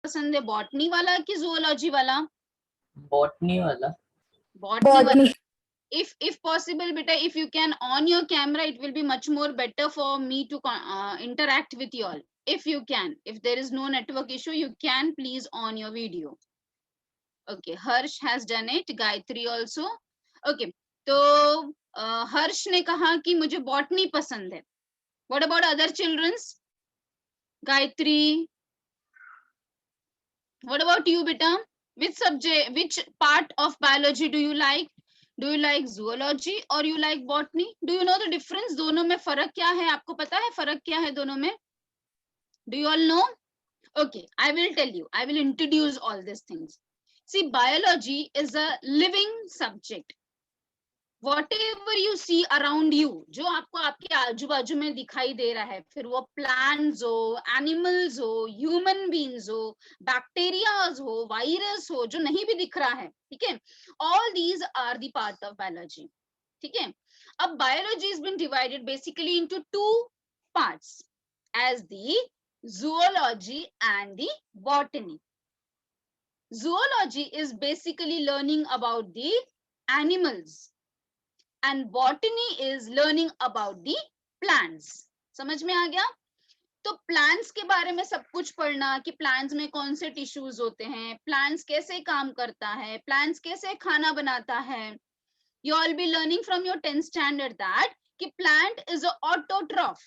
पसंद है, बॉटनी वाला कि जूलॉजी वाला? बॉटनी वाला। बॉटनी वाला। If possible beta, if you can on your camera, it will be much more better for me to interact with you all. If you can, if there is no network issue, you can please on your video. Okay, Harsh has done it, Gayatri also. Okay, तो हर्ष ने कहा कि मुझे botany पसंद है. What about other children's? Gayatri, what about you beta? Which subject, which part of biology do you like? Do you like zoology or you like botany? Do you know the difference? दोनों में फर्क क्या है? आपको पता है फर्क क्या है दोनों में? Do you all know? Okay, I will tell you. I will introduce all these things. See, biology is a living subject. Whatever you see around you, जो आपको आपके आजू बाजू में दिखाई दे रहा है, फिर वो plants हो, animals हो, human beings हो, bacteria हो, virus हो, जो नहीं भी दिख रहा है, ठीक है? All these are the part of biology. ठीक है? अब biology has been divided basically into two parts, as the zoology and the botany. Zoology is basically learning about the animals. And botany is learning about the plants. समझ में आ गया? तो plants के बारे में सब कुछ पढ़ना कि plants में कौन से tissues होते हैं, plants कैसे काम करता है, plants कैसे खाना बनाता है. You all be learning from your 10th standard that कि plant is a autotroph.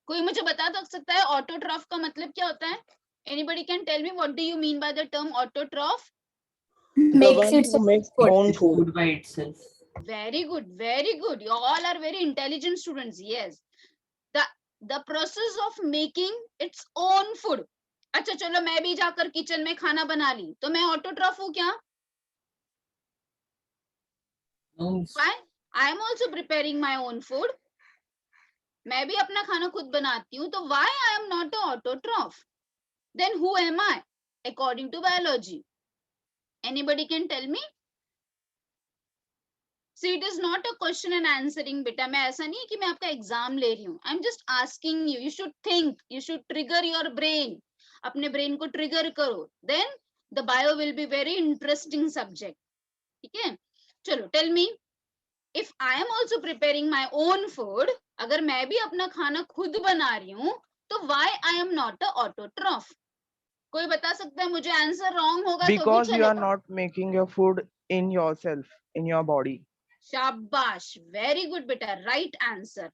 कोई मुझे बता सकता है autotroph का मतलब क्या होता है? Anybody can tell me what do you mean by the term autotroph? Makes its own food by itself. Very good, very good. You all are very intelligent students. Yes, the process of making its own food. अच्छा चलो मैं भी जाकर kitchen में खाना बना ली तो मैं ऑटोट्रॉफ हूँ क्या? Why? I am also preparing my own food. मैं भी अपना खाना खुद बनाती हूँ तो why I am not an autotroph? Then who am I according to biology? Anybody can tell me? See, it is not a question and answering बेटा. मैं ऐसा नहीं है कि मैं आपका एग्जाम ले रही हूँ. I'm just asking you. You should think. You should trigger your brain. अपने brain को trigger करो. Then the bio will be very interesting subject. ठीक है? चलो, tell me. If I am also preparing my own food, अगर मैं भी अपना खाना खुद बना रही हूँ, तो why I am not a autotroph? कोई बता सकता है मुझे आंसर रॉन्ग होगा तो भी Because you are चलेगा. not making your food in yourself, in your body. Shabash, very good beta, right answer.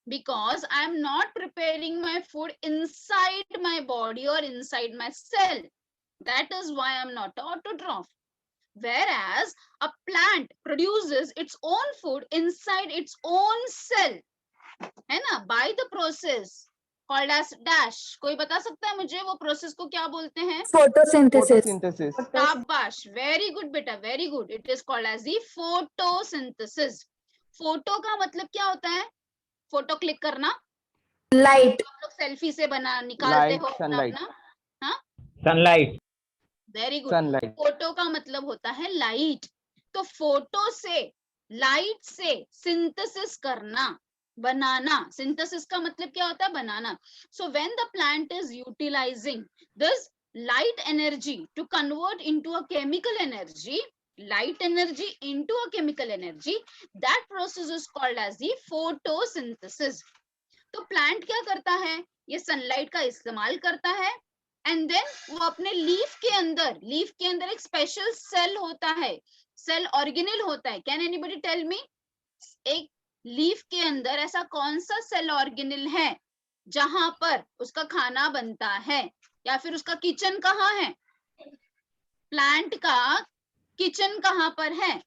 Because I am not preparing my food inside my body or inside my cell. That is why I am not an autotroph. Whereas a plant produces its own food inside its own cell, है ना? By the process called as dash. कोई बता सकता है मुझे वो process को क्या बोलते हैं? Photosynthesis. शाबाश, very good बेटा, very good. It is called as the photosynthesis. Photo का मतलब क्या होता है? फोटो क्लिक करना, light. आप लोग सेल्फी से बना निकालते Light, हो sunlight. अपना, हाँ? Sunlight. Very good. Sunlight. Photo का मतलब होता है लाइट. तो फोटो से, लाइट से सिंथेसिस करना, बनाना. सिंथेसिस का मतलब क्या होता है? बनाना. So when the plant is utilising this light energy to convert into a chemical energy, light energy into a chemical energy, that process is called as the photosynthesis. तो plant क्या करता है? ये सनलाइट का इस्तेमाल करता है एंड देन वो अपने लीफ के अंदर एक स्पेशल सेल होता है, सेल ऑर्गेनेल होता है. Can anybody tell me? एक लीफ के अंदर ऐसा कौन सा सेल ऑर्गेनेल है जहां पर उसका खाना बनता है, या फिर उसका किचन कहाँ है? प्लांट का किचन कहाँ पर है?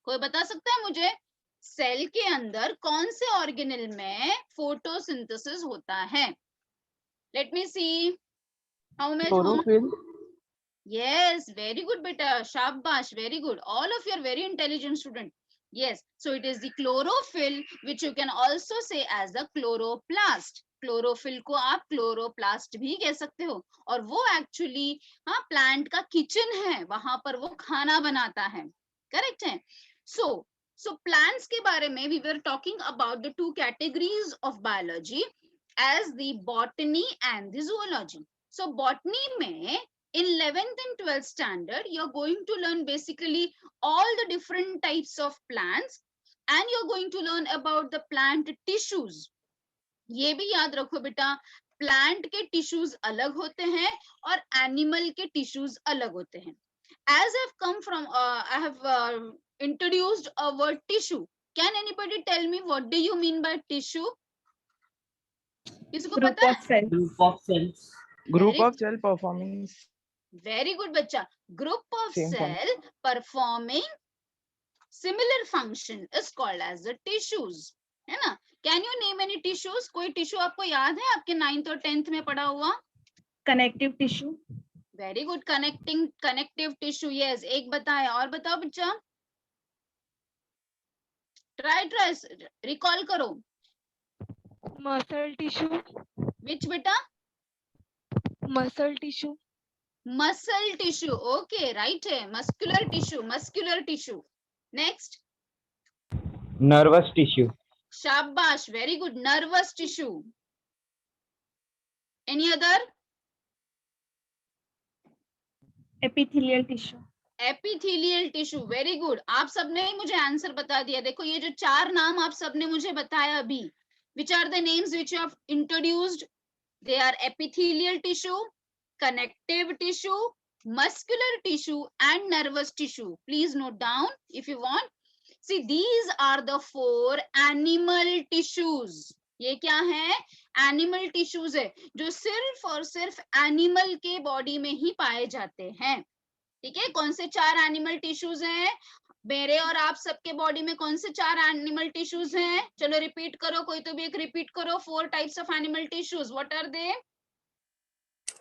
कोई बता सकता है मुझे? सेल के अंदर कौन से ऑर्गेनेल में फोटोसिंथेसिस होता है? Let me see how much. Chlorophyll. Yes, very good beta, shabash, very good. All of you are very intelligent student. Yes, so it is the chlorophyll, which you can also say as the chloroplast. Chlorophyll को आप chloroplast भी कह सकते हो, और वो actually हाँ plant का किचन है, वहां पर वो खाना बनाता है. करेक्ट है. सो प्लांट्स के बारे में we were talking about the two categories of biology as the botany and the zoology. So botany में in 11th and 12th standard you're going to learn basically all the different types of plants and you're going to learn about the plant tissues. ये भी याद रखो बेटा, plant के tissues अलग होते हैं और एनिमल के टिश्यूज अलग होते हैं. As I've come from I have introduced a word tissue. Can anybody tell me what do you mean by tissue? किसको Group पता है? of cells. Group of cells. Group Very of cell performing Very good बच्चा. Group of Same cell performing similar function is called as the tissues. है ना? Can you name any tissues? कोई tissue आपको याद है आपके 9th और 10th में पढ़ा हुआ? Connective tissue. Very good. Connective tissue. Yes. एक बताया, और बताओ बच्चा. Try recall करो. Muscle tissue. Which बेटा? Muscle tissue. Muscle tissue. Okay, right है. Muscular tissue. Next. Nervous tissue. Shabash. Very good. Nervous tissue. Any other? Epithelial tissue. Epithelial tissue. Very good. आप सबने ही मुझे आंसर बता दिया. देखो ये जो 4 नाम आप सबने मुझे बताया अभी. Which are the names which you have introduced? They are epithelial tissue, connective tissue, muscular tissue and nervous tissue. Please note down if you want. See, these are the 4 animal tissues. ये क्या है? Animal tissues है जो सिर्फ और सिर्फ animal के body में ही पाए जाते हैं. ठीक है? कौन से 4 animal tissues हैं? मेरे और आप सबके बॉडी में कौन से 4 एनिमल टिश्यूज हैं? चलो रिपीट करो, कोई तो भी एक रिपीट करो. 4 types of animal tissues. What are they?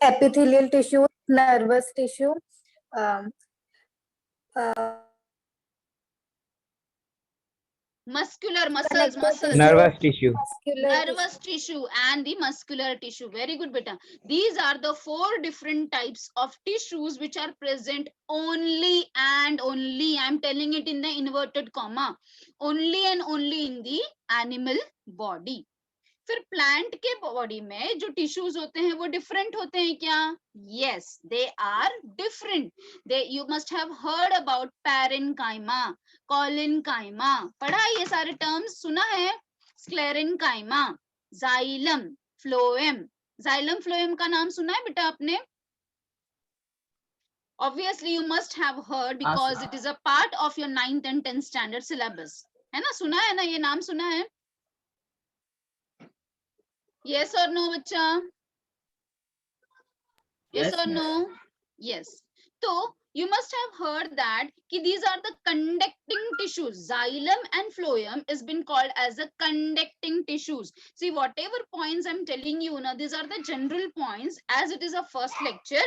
Epithelial tissue, nervous tissue, Muscular, muscles. Nervous tissue. muscular Nervous tissue and the muscular tissue. Very good beta. These are the 4 different types of tissues which are present only and only, I'm telling it in the inverted comma, only and only in the animal body. फिर plant के body में जो tissues होते हैं वो different होते हैं क्या? Yes, they are different. They you must have heard about parenchyma, collenchyma. पढ़ा है ये सारे टर्म्स, सुना है? Sclerenchyma, xylem, phloem. Xylem phloem का नाम सुना है बेटा आपने? Obviously you must have heard because it is a part of your 9th and 10th standard syllabus. है ना? सुना है ना? ये नाम सुना है? Yes or no, बच्चा? Yes or no? Yes. So you must have heard that कि these are the conducting tissues. Xylem and phloem has been called as the conducting tissues. See, whatever points I'm telling you now, these are the general points. As it is a first lecture,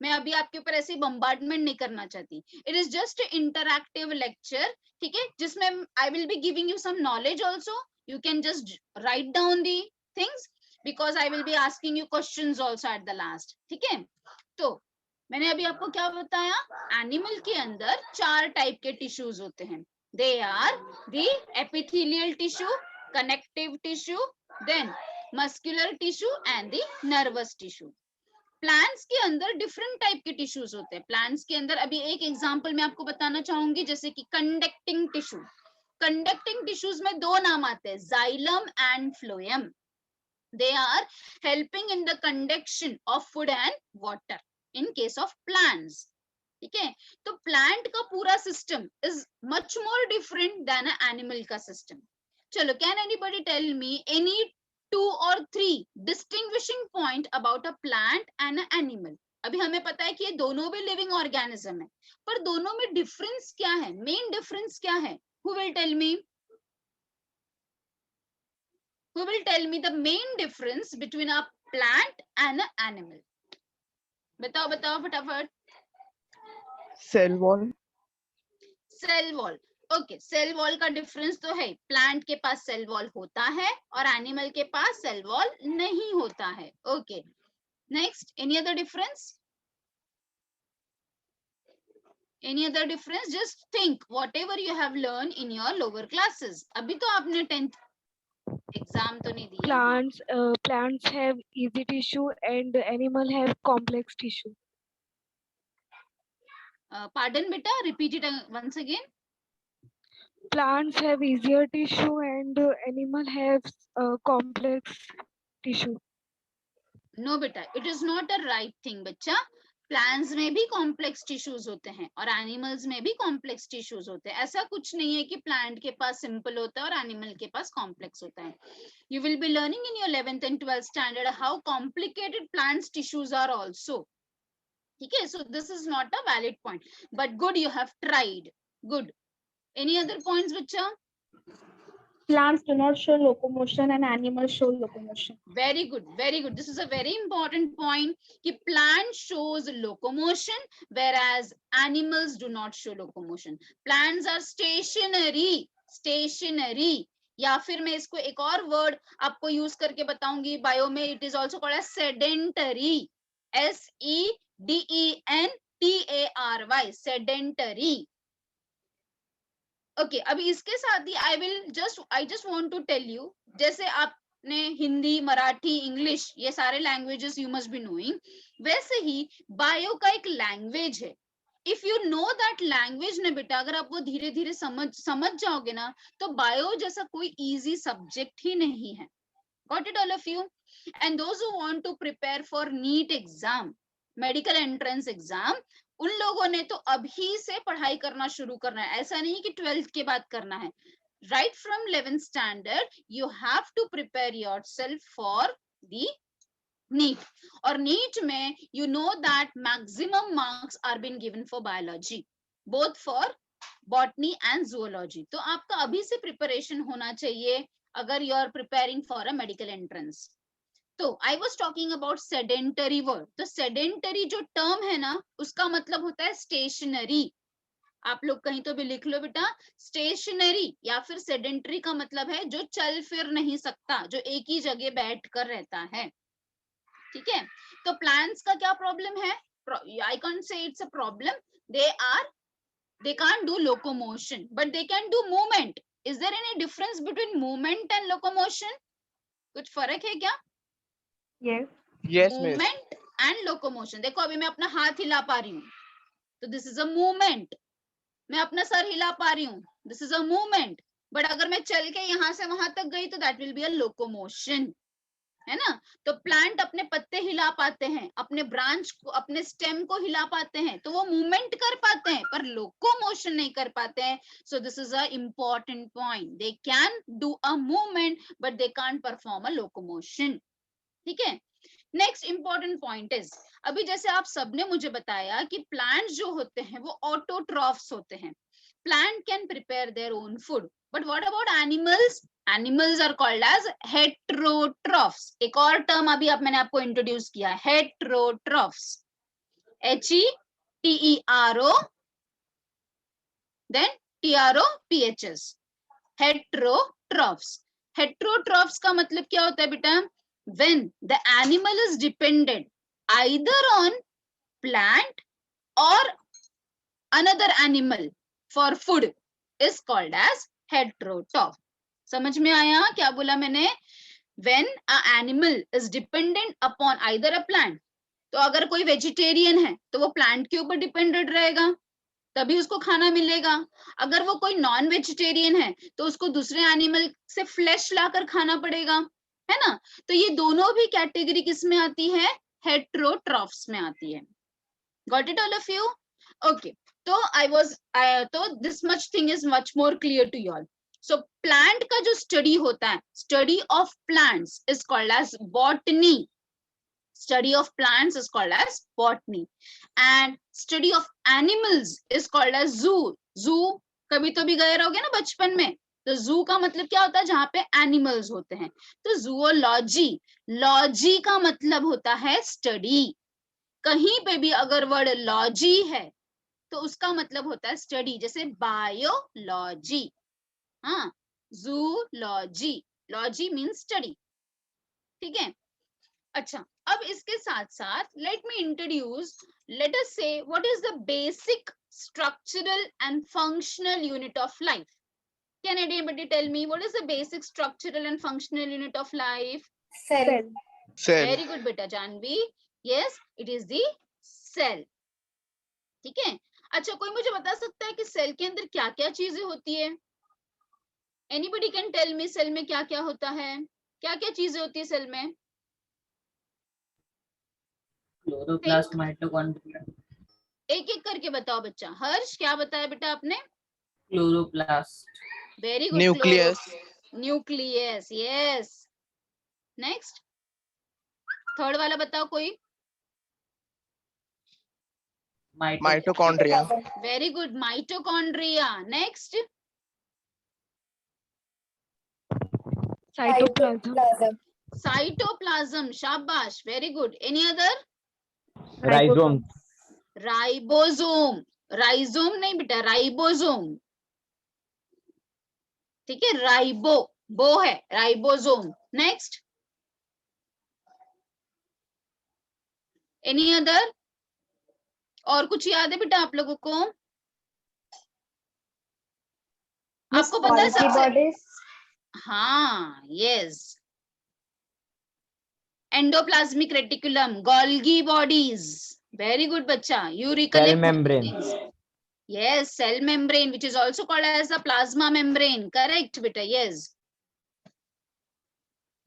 मैं अभी आपके ऊपर ऐसे bombardment नहीं करना चाहती. It is just an interactive lecture, ठीक है? जिसमें I will be giving you some knowledge also. You can just write down the things because I will be asking you questions also at the last. ठीक है? तो मैंने अभी आपको क्या बताया? एनिमल के अंदर 4 टाइप के टिश्यूज होते हैं. They are the epithelial tissue, connective tissue, then muscular tissue and the nervous tissue. Plants के अंदर डिफरेंट टाइप के टिश्यूज होते हैं. प्लांट्स के अंदर अभी एक एग्जांपल मैं आपको बताना चाहूंगी, जैसे कि कंडक्टिंग टिश्यू. कंडक्टिंग टिश्यूज में 2 नाम आते हैं, xylem and phloem. They are helping in the conduction of food and water in case of plants. ठीक है? तो plant का पूरा system is much more different than an animal का system. चलो, can anybody tell me any 2 or 3 distinguishing point about a plant and an animal? अभी हमें पता है कि ये दोनों भी living organism है, पर दोनों में difference क्या है? Main difference क्या है? Who will tell me? Who will tell me the main difference between a plant and an animal? बताओ बताओ फटाफट. cell wall. Cell wall. Okay, cell wall का difference तो है. Plant के पास cell wall होता है और animal के पास cell wall नहीं होता है. Okay. Next, any other difference? Any other difference? Just think whatever you have learned in your lower classes. अभी तो आपने 10th एग्जाम तो नहीं दिया। Plants have easy tissue and animal have complex tissue. Pardon बेटा, repeat it once again. Plants have easier tissue and animal have complex tissue. No बेटा, it is not a right thing बच्चा। Plants में भी complex tissues होते हैं और animals में भी कॉम्प्लेक्स टिश्यूज होते हैं। ऐसा कुछ नहीं है कि प्लांट के पास सिंपल होता है और एनिमल के पास कॉम्प्लेक्स होता है। You will be learning in your 11th and 12th standard how complicated plants tissues are also. ठीक है, so this is not a valid point, but good you have tried, good. Any other points बच्चा? Plants do not show locomotion and animals show locomotion. Very good, very good. This is a very important point कि plant shows locomotion whereas animals do not show locomotion. Plants are stationary, stationary. या फिर मैं इसको एक और word आपको use करके बताऊंगी बायो में, it is also called as sedentary, SEDENTARY, sedentary. Okay, अभी इसके साथ ही I just want to tell you, जैसे आपने हिंदी, मराठी, इंग्लिश, ये सारे languages you must be knowing, वैसे ही बायो का एक लैंग्वेज है। If you know that language ने बेटा, अगर आप वो धीरे धीरे समझ जाओगे ना, तो बायो जैसा कोई इजी सब्जेक्ट ही नहीं है। Got it all of you? And those who want to prepare for NEET exam, medical entrance exam, उन लोगों ने तो अभी से पढ़ाई करना शुरू करना है। ऐसा नहीं कि 12th के बाद करना है। Right from 11th standard you have to prepare yourself for the NEET. और नीट में you know that maximum marks are been given for biology, both for botany and zoology. तो आपका अभी से प्रिपरेशन होना चाहिए अगर you are preparing for a medical entrance. तो I was talking about sedentary word. तो सेडेंटरी जो टर्म है ना, उसका मतलब होता है स्टेशनरी। आप लोग कहीं तो भी लिख लो बेटा, स्टेशनरी या फिर सेडेंटरी का मतलब है जो चल फिर नहीं सकता, जो एक ही जगह बैठ कर रहता है। ठीक है, तो प्लांट्स का क्या प्रॉब्लम है? आई कैन से it's a problem, they can't do locomotion but they can do movement. Is there any difference between movement and locomotion? कुछ फर्क है क्या? Yes. Yes, miss. Movement and locomotion. देखो अभी मैं अपना हाथ हिला पा रही हूँ, तो दिस इज अ मूवमेंट। मैं अपना सर हिला पा रही हूँ, this is a movement. But अगर मैं चल के यहाँ से वहां तक गई तो that will be a locomotion, है ना? तो प्लांट अपने पत्ते हिला पाते हैं, अपने ब्रांच को, अपने स्टेम को हिला पाते हैं, तो वो मूवमेंट कर पाते हैं, पर लोकोमोशन नहीं कर पाते हैं। सो this is a important point, they can do a movement but they can't perform a locomotion. ठीक है, नेक्स्ट इंपॉर्टेंट पॉइंट इज, अभी जैसे आप सबने मुझे बताया कि प्लांट जो होते हैं वो ऑटोट्रॉफ्स होते हैं। Plant can prepare their own food, but what about animals? Animals are called as heterotrophs. एक और टर्म अभी मैंने आपको इंट्रोड्यूस किया, heterotrophs, HETERO then TROPHS, heterotrophs. Heterotrophs का मतलब क्या होता है बेटा? When the animal is dependent either on plant or another animal for food is called as heterotroph. समझ में आया क्या बोला मैंने? When a animal is dependent upon either a plant, तो अगर कोई वेजिटेरियन है तो वो प्लांट के ऊपर डिपेंडेंट रहेगा, तभी उसको खाना मिलेगा। अगर वो कोई नॉन वेजिटेरियन है तो उसको दूसरे एनिमल से फ्लैश लाकर खाना पड़ेगा, है ना? तो ये दोनों भी कैटेगरी किस में आती है? हेट्रोट्रॉफ्स में आती है। Got it all of you? Okay, तो this much thing is much more clear to you all. So plant का जो स्टडी होता है, study of plants is called as botany. Study of plants is called as botany and study of animals is called as zoo. Zoo कभी तो भी गए रहोगे ना बचपन में, तो zoo का मतलब क्या होता है? जहाँ पे एनिमल्स होते हैं। तो zoology, लॉजी का मतलब होता है स्टडी। कहीं पे भी अगर वर्ड लॉजी है तो उसका मतलब होता है स्टडी, जैसे बायोलॉजी, हाँ, जूलॉजी, लॉजी मीन्स स्टडी। ठीक है, अच्छा, अब इसके साथ साथ let me introduce, let us say what is the basic structural and functional unit of life. Can anybody tell me what is the basic structural and functional unit of life? Cell. Cell. Very good beta Janvi. Yes, it is the cell. ठीक है. अच्छा, कोई मुझे बता सकता है कि cell के अंदर क्या क्या चीजें होती है? Anybody can tell me cell में क्या क्या होता है? क्या क्या चीजें होती है सेल में? Chloroplast, mitochondria. एक एक करके बताओ बच्चा. हर्ष, क्या बताया बेटा आपने? Chloroplast. Very good. Nucleus. Nucleus. Yes. Next, third वाला बताओ कोई. Mitochondria. Very good. Mitochondria. Next, cytoplasm, cytoplasm. शाबाश. Very good. Any other? Rhizome. Ribosome. Rhizome नहीं बेटा, राइबोसोम. ठीक है, राइबो बो है, राइबोसोम. Next, any other? और कुछ याद है बेटा आप लोगों को? आपको पता है सबसे? हाँ, yes. Endoplasmic reticulum, Golgi bodies. Very good बच्चा. You recollect Cell membrane. Yes, cell membrane, which is also called as the plasma membrane. Correct, beta. Yes.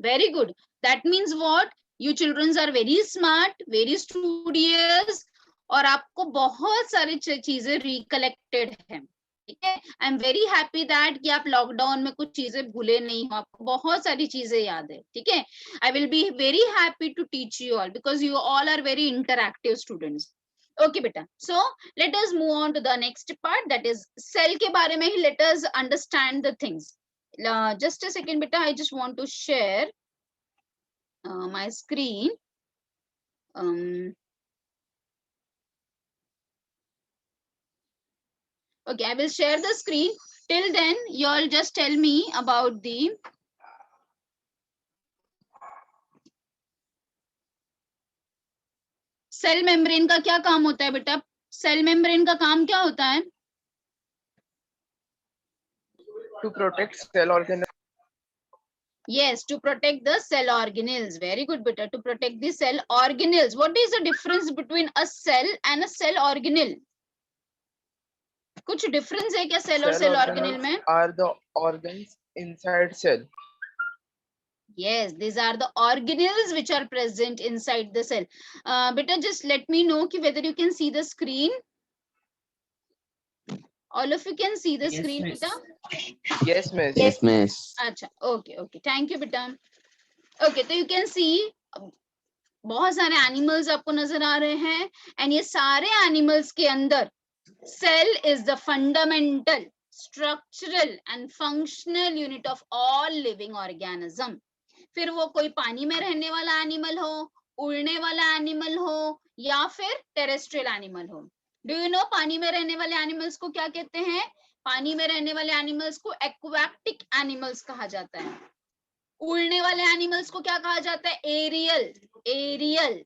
Very good. That means what? You children are very smart, very studious, और आपको बहुत सारी चीजें recollected है. ठीक है. I am very happy that कि आप लॉकडाउन में कुछ चीजें भूले नहीं हो, आपको बहुत सारी चीजें याद है. ठीक है. I will be very happy to teach you all because you all are very interactive students. Okay beta, so let us move on to the next part, that is cell के बारे में ही. Let us understand the things. Just a second beta, I just want to share my screen. Okay, I will share the screen. Till then you all just tell me about the cell membrane का क्या काम होता है बेटा? Cell membrane का काम क्या होता है? To protect cell organelles. Yes, to protect the cell organelles. Very good beta. To protect the cell organelles. What is the difference between a cell and a cell organelle? कुछ difference है क्या cell और cell organelle में? Are the organs inside cell. Yes, these are the organelles which are present inside the cell. Beta, just let me know कि whether you can see the screen. All of you can see the screen, beta? Yes, miss. Yes, miss. अच्छा, okay, okay. Thank you, beta. Okay, तो you can see बहुत सारे animals आपको नजर आ रहे हैं, and ये सारे animals के अंदर cell is the fundamental, structural and functional unit of all living organism. फिर वो कोई पानी में रहने वाला एनिमल हो, उड़ने वाला एनिमल हो, या फिर टेरेस्ट्रियल एनिमल हो. डू यू नो पानी में रहने वाले एनिमल्स को क्या कहते हैं? पानी में रहने वाले एनिमल्स को एक्वाटिक एनिमल्स कहा जाता है. उड़ने वाले एनिमल्स को क्या कहा जाता है? एरियल. एरियल.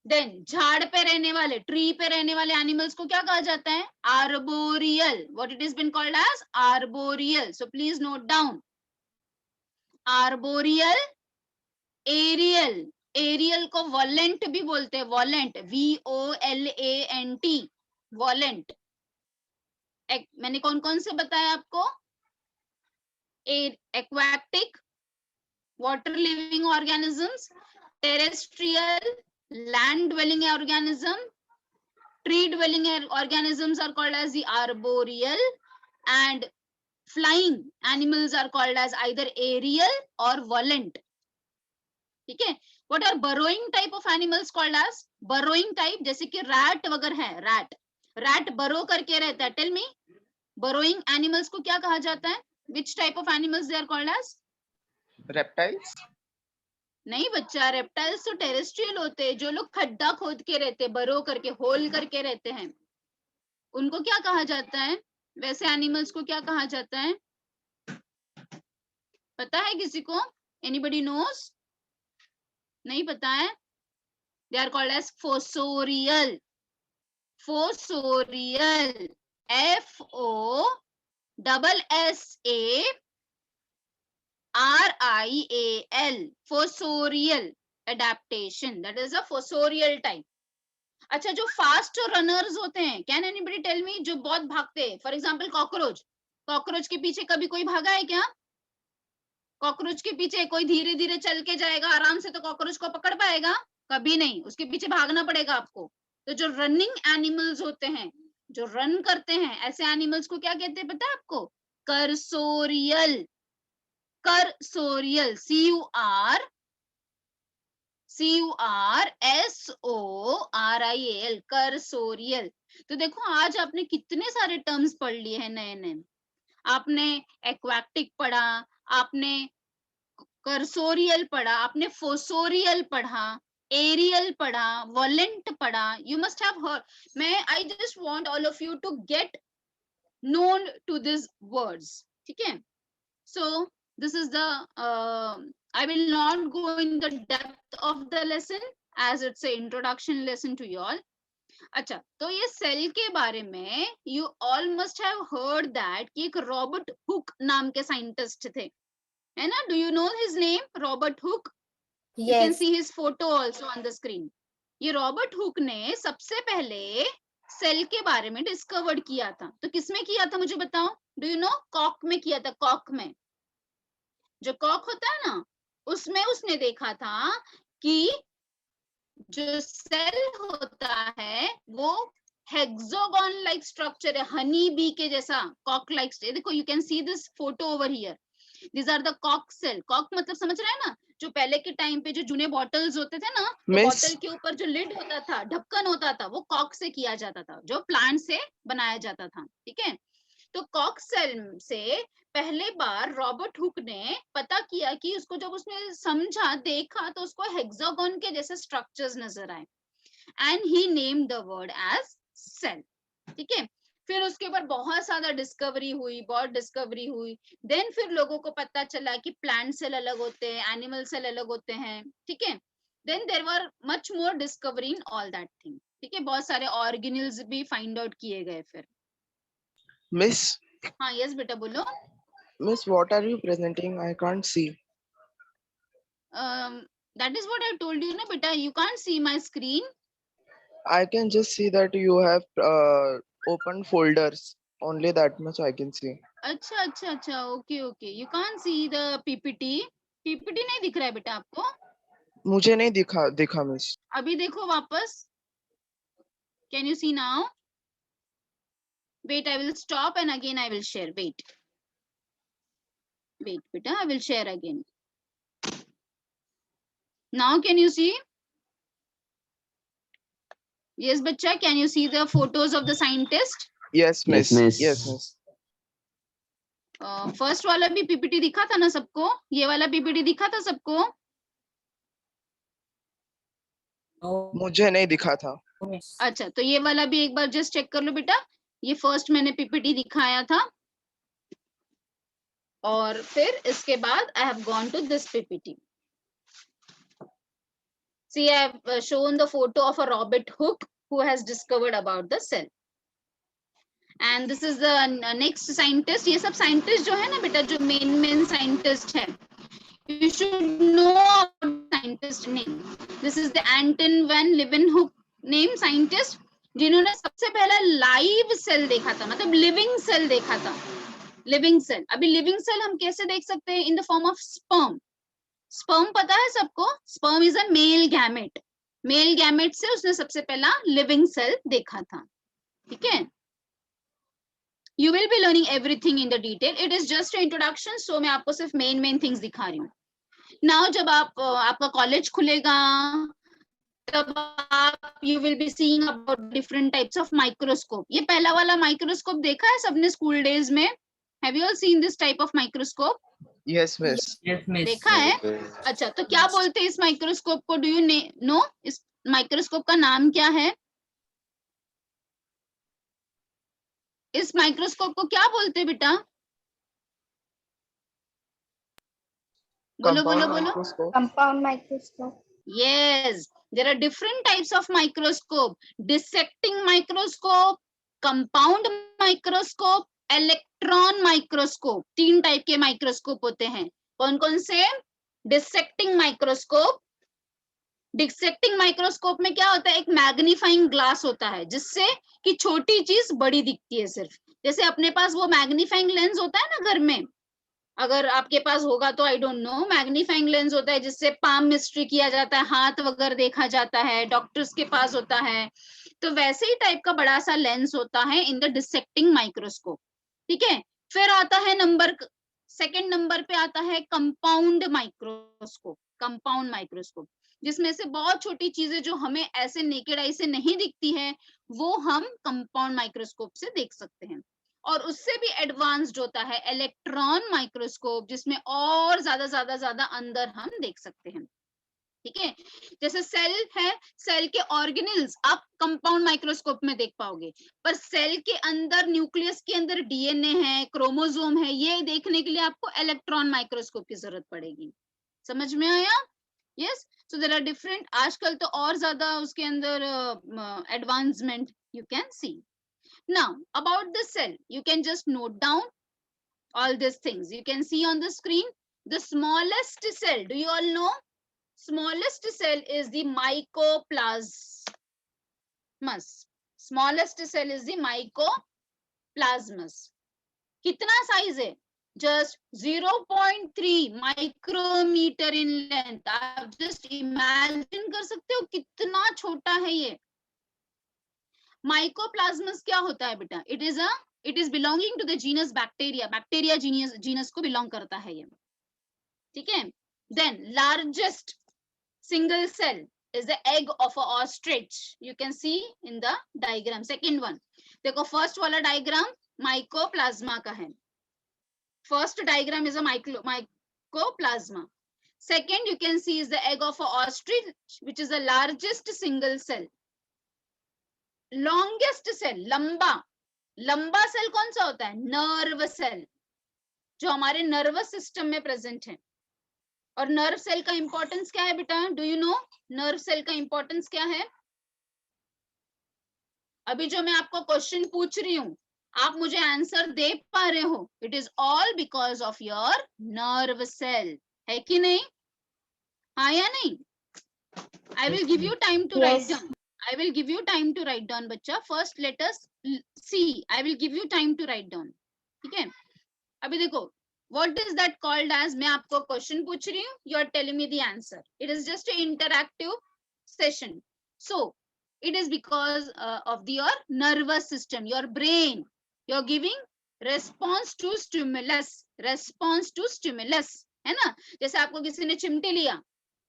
देन झाड़ पे रहने वाले, ट्री पे रहने वाले एनिमल्स को क्या कहा जाता है? Arboreal. What it is been called as? Arboreal. So please note down. Arboreal, aerial. Aerial को वॉलेंट भी बोलते हैं. वॉलेंट, VOLANT. वॉलेंट. मैंने कौन कौन से बताया आपको? Aquatic, water living organisms, terrestrial, land dwelling organism, tree dwelling organisms are called as the arboreal, and flying animals are called as either aerial or volant. ठीक है. What are burrowing type of animals called as? Burrowing type जैसे कि rat वगैरह है. rat burrow करके रहता है. Tell me, burrowing animals को क्या कहा जाता है? Which type of animals they are called as? Reptiles. नहीं बच्चा, रेप्टाइल्स तो टेरेस्ट्रियल होते हैं. जो लोग खड्डा खोद के रहते हैं, बरो करके, होल करके रहते हैं, उनको क्या कहा जाता है? वैसे एनिमल्स को क्या कहा जाता है? पता है किसी को? Anybody knows? नहीं पता है? They are called as fossorial. Fossorial. FOSORIAL. SSARIAL, fossorial adaptation, that is a fossorial type. अच्छा, जो फास्ट रनर्स होते हैं, कैन एनीबडी टेल मी, जो बहुत भागते हैं, फॉर एग्जांपल कॉकरोच, कॉकरोच के पीछे कभी कोई भागा है क्या? कॉकरोच के पीछे कोई धीरे धीरे चल के जाएगा आराम से तो कॉकरोच को पकड़ पाएगा? कभी नहीं, उसके पीछे भागना पड़ेगा आपको। तो जो रनिंग एनिमल्स होते हैं, जो रन करते हैं, ऐसे एनिमल्स को क्या कहते हैं पता है आपको? Cursorial, cursorial, CURSORIAL, cursorial. तो देखो आज आपने कितने सारे टर्म्स पढ़ लिए हैं नए नए। आपने एक्वाटिक पढ़ा, आपने कर्सोरियल पढ़ा, आपने फोसोरियल पढ़ा, एरियल पढ़ा, वॉलेंट पढ़ा। You must have heard. I just want all of you to get known to this words, ठीक है? सो this is the I will not go in the depth of the lesson as it's a introduction lesson to you all. अच्छा, तो ये cell के बारे में you all must have heard that कि एक रॉबर्ट हुक नाम के साइंटिस्ट थे, है ना? Do you know his name? Robert Hooke. You can see his photo also on the screen. ये रॉबर्ट हुक ने सबसे पहले सेल के बारे में डिस्कवर्ड किया था। तो किसमें किया था मुझे बताओ? Do you no? कॉक में किया था। कॉक में, जो कॉक होता है ना, उसमें उसने देखा था कि जो सेल होता है वो हेक्सागोन लाइक स्ट्रक्चर है, हनी बी के जैसा, कॉक लाइक। देखो, you can see this photo over here. These are the Kock cell. Kock मतलब समझ रहे हैं ना? जो पहले के टाइम पे जो जूने बॉटल्स होते थे ना, तो बॉटल के ऊपर जो लिड होता था, ढक्कन होता था, वो कॉक से किया जाता था, जो प्लांट से बनाया जाता था, ठीक है? तो कॉक सेल से पहले बार रॉबर्ट हुक ने पता किया कि उसको जब उसने समझा, देखा, तो उसको हेक्सागोन के जैसे स्ट्रक्चर्स नजर आए, and he named the word as cell, ठीक है? फिर उसके ऊपर बहुत ज्यादा डिस्कवरी हुई, बहुत डिस्कवरी हुई। देन फिर लोगों को पता चला कि प्लांट सेल अलग होते हैं, एनिमल सेल अलग होते हैं, ठीक है? Then there were much more discovery in all that thing, ठीक है? बहुत सारे ऑर्गेनेल्स भी फाइंड आउट किए गए फिर। Miss, हाँ, यस बेटा, बोलो। Miss, what are you presenting? I can't see. That is what I told you, na beta. You can't see my screen. I can just see that you have open folders. Only that much I can see. अच्छा अच्छा अच्छा, okay okay. You can't see the PPT. PPT नहीं दिख रहा है बेटा आपको? मुझे नहीं दिखा मिस। अभी देखो वापस। Can you see now? Wait, I will stop and again I will share. Wait, beta, I will share again. Now can you see? Yes, bacha, can you see the photos of the scientist? Yes, miss. miss. Yes, miss. First वाला भी PPT दिखा था ना सबको? ये वाला PPT दिखा था सबको? मुझे नहीं दिखा था। अच्छा, तो ये वाला भी एक बार जस्ट चेक कर लो बेटा। ये फर्स्ट मैंने पीपीटी दिखाया था, और फिर इसके बाद I have gone to this PPT. See, I have shown the photo of a Robert Hooke who has discovered about the cell. And this is the next scientist. ये सब scientist जो है ना बेटा, जो main scientist है, you should know about scientist name. This is the Anton van Leeuwenhoek name scientist, जिन्होंने सबसे पहला लाइव सेल देखा था, मतलब लिविंग सेल देखा था. Living cell. अभी लिविंग सेल हम कैसे देख सकते हैं? In the form of sperm. Sperm पता है सबको? Sperm is a male gamete. Male gamete से उसने सबसे पहला लिविंग सेल देखा था, ठीक है? You will be learning everything in the detail. It is just an introduction, so मैं आपको सिर्फ मेन थिंग्स दिखा रही हूँ. Now जब आपका कॉलेज खुलेगा, तब आप you will be seeing about different types of microscope. ये पहला वाला माइक्रोस्कोप देखा है सबने स्कूल डेज में? Have you all seen this type of microscope? Yes, miss. Yes, miss. देखा है? अच्छा, तो क्या बोलते हैं इस माइक्रोस्कोप को? डू यू नो इस माइक्रोस्कोप का नाम क्या है? इस माइक्रोस्कोप को क्या बोलते हैं बेटा? बोलो बोलो बोलो. Microscope. Compound microscope. Yes, there are different types of microscope. Dissecting microscope, compound microscope, electron microscope, 3 type के माइक्रोस्कोप होते हैं, कौन कौन से? Dissecting microscope. डिसेक्टिंग माइक्रोस्कोप में क्या होता है, एक मैग्नीफाइंग ग्लास होता है जिससे कि छोटी चीज बड़ी दिखती है सिर्फ। जैसे अपने पास वो मैग्नीफाइंग लेंस होता है ना घर में, अगर आपके पास होगा तो I don't know, magnifying lens होता है जिससे पाम मिस्ट्री किया जाता है, हाथ वगैरह देखा जाता है, डॉक्टर्स के पास होता है। तो वैसे ही टाइप का बड़ा सा लेंस होता है इन द डिसेक्टिंग माइक्रोस्कोप, ठीक है। फिर आता है सेकंड नंबर पे आता है कंपाउंड माइक्रोस्कोप। कंपाउंड माइक्रोस्कोप जिसमें से बहुत छोटी चीजें जो हमें ऐसे नेकेड आई से नहीं दिखती है वो हम कंपाउंड माइक्रोस्कोप से देख सकते हैं। और उससे भी एडवांस्ड होता है इलेक्ट्रॉन माइक्रोस्कोप जिसमें और ज्यादा अंदर हम देख सकते हैं, ठीक है। जैसे सेल है, सेल के ऑर्गेनेल्स आप कंपाउंड माइक्रोस्कोप में देख पाओगे, पर सेल के अंदर, न्यूक्लियस के अंदर डीएनए है, क्रोमोसोम है, ये देखने के लिए आपको इलेक्ट्रॉन माइक्रोस्कोप की जरूरत पड़ेगी। समझ में आया? Yes, so there are different, आजकल तो और ज्यादा उसके अंदर advancement you can see. Now about the cell, you can just note down all these things. You can see on the screen the smallest cell. Do you all know? Smallest cell is the mycoplasmus. Smallest cell is the mycoplasmus. कितना size है? Just 0.3 micrometer in length. आप just imagine कर सकते हो कितना छोटा है ये। माइकोप्लाज्मस क्या होता है बेटा? It is belonging to the genus bacteria. Bacteria genus को बिलोंग करता है ये, ठीक है। Then largest single cell is the egg of a ostrich. You can see in the diagram. Second one देखो, फर्स्ट वाला डायग्राम माइकोप्लाज्मा का है। First diagram is a mycoplasma. Second you can see is the egg of a ostrich which is the largest single cell. Longest cell, लंबा cell कौन सा होता है? Nerve cell, जो हमारे नर्वस सिस्टम में प्रेजेंट है। और नर्व सेल का इंपॉर्टेंस क्या है बेटा? Do you know nerve cell का इंपॉर्टेंस क्या है? अभी जो मैं आपको क्वेश्चन पूछ रही हूँ आप मुझे आंसर दे पा रहे हो, it is all because of your nerve cell, है कि नहीं? हाँ या नहीं? I will give you time to write down. I will give you time to write down, बच्चा। First let us see. I will give you time to write down. ठीक है? अभी देखो, what is that called as? मैं आपको question पूछ रही हूँ, you are telling me the answer. It is just an interactive session. So it is because of your nervous system, your brain. You are giving response to stimulus. Response to stimulus, है ना? जैसे आपको किसी ने चिमटी लिया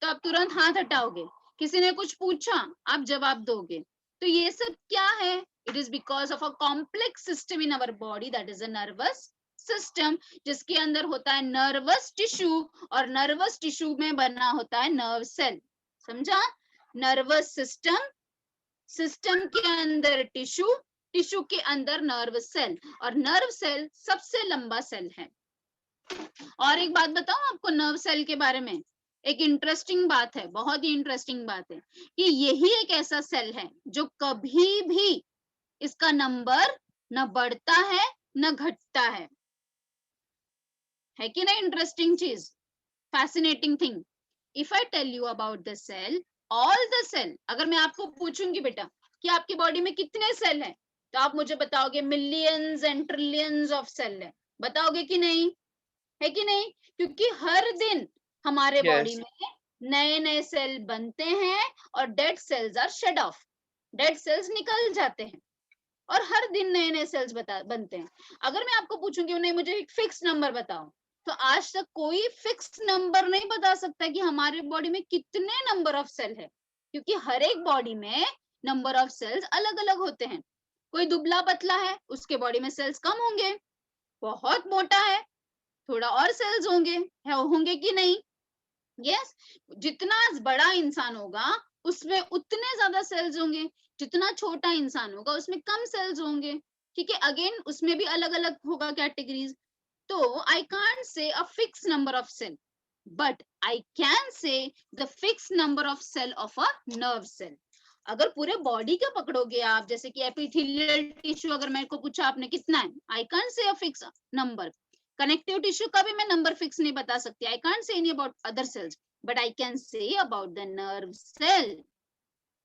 तो आप तुरंत हाथ हटाओगे, किसी ने कुछ पूछा आप जवाब दोगे। तो ये सब क्या है? It is because of a complex system in our body, that is a nervous system, जिसके अंदर होता है नर्वस टिश्यू, और नर्वस टिश्यू में बना होता है नर्व सेल। समझा? नर्वस सिस्टम, सिस्टम के अंदर टिश्यू, टिश्यू के अंदर नर्व सेल, और नर्व सेल सबसे लंबा सेल है। और एक बात बताऊं आपको नर्व सेल के बारे में, एक इंटरेस्टिंग बात है, बहुत ही इंटरेस्टिंग बात है कि यही एक ऐसा सेल है जो कभी भी इसका नंबर न बढ़ता है न घटता है कि नहीं? इंटरेस्टिंग चीज, fascinating thing. If I tell you about the cell, all the cell, अगर मैं आपको पूछूंगी बेटा कि आपकी बॉडी में कितने सेल हैं, तो आप मुझे बताओगे millions and trillions of cell है। बताओगे कि नहीं? है कि नहीं? क्योंकि हर दिन हमारे बॉडी में नए नए सेल बनते हैं और dead cells are shed off, dead cells निकल जाते हैं, और हर दिन नए नए सेल्स बनते हैं। अगर मैं आपको पूछूंगी नहीं मुझे एक फिक्स नंबर बताओ, तो आज तक कोई फिक्स नंबर नहीं बता सकता कि हमारे बॉडी में कितने नंबर ऑफ सेल है, क्योंकि हर एक बॉडी में नंबर ऑफ सेल्स अलग अलग होते हैं। कोई दुबला पतला है, उसके बॉडी में सेल्स कम होंगे, बहुत मोटा है थोड़ा और सेल्स होंगे कि नहीं? यस, जितना बड़ा इंसान होगा उसमें उतने ज्यादा सेल्स होंगे, जितना छोटा इंसान होगा उसमें कम सेल्स होंगे, ठीक है। अगेन उसमें भी अलग अलग होगा कैटेगरीज। तो I can't say a fix number of cell, but I can say the fix number of cell of a nerve cell. अगर पूरे बॉडी का पकड़ोगे आप, जैसे कि एपिथेलियल टिश्यू अगर मेरे को पूछा आपने कितना है, I can't say a fix number. Connective tissue का भी मैं नंबर फिक्स नहीं बता सकती. I can't say any about other cells, but I can say about the nerve cell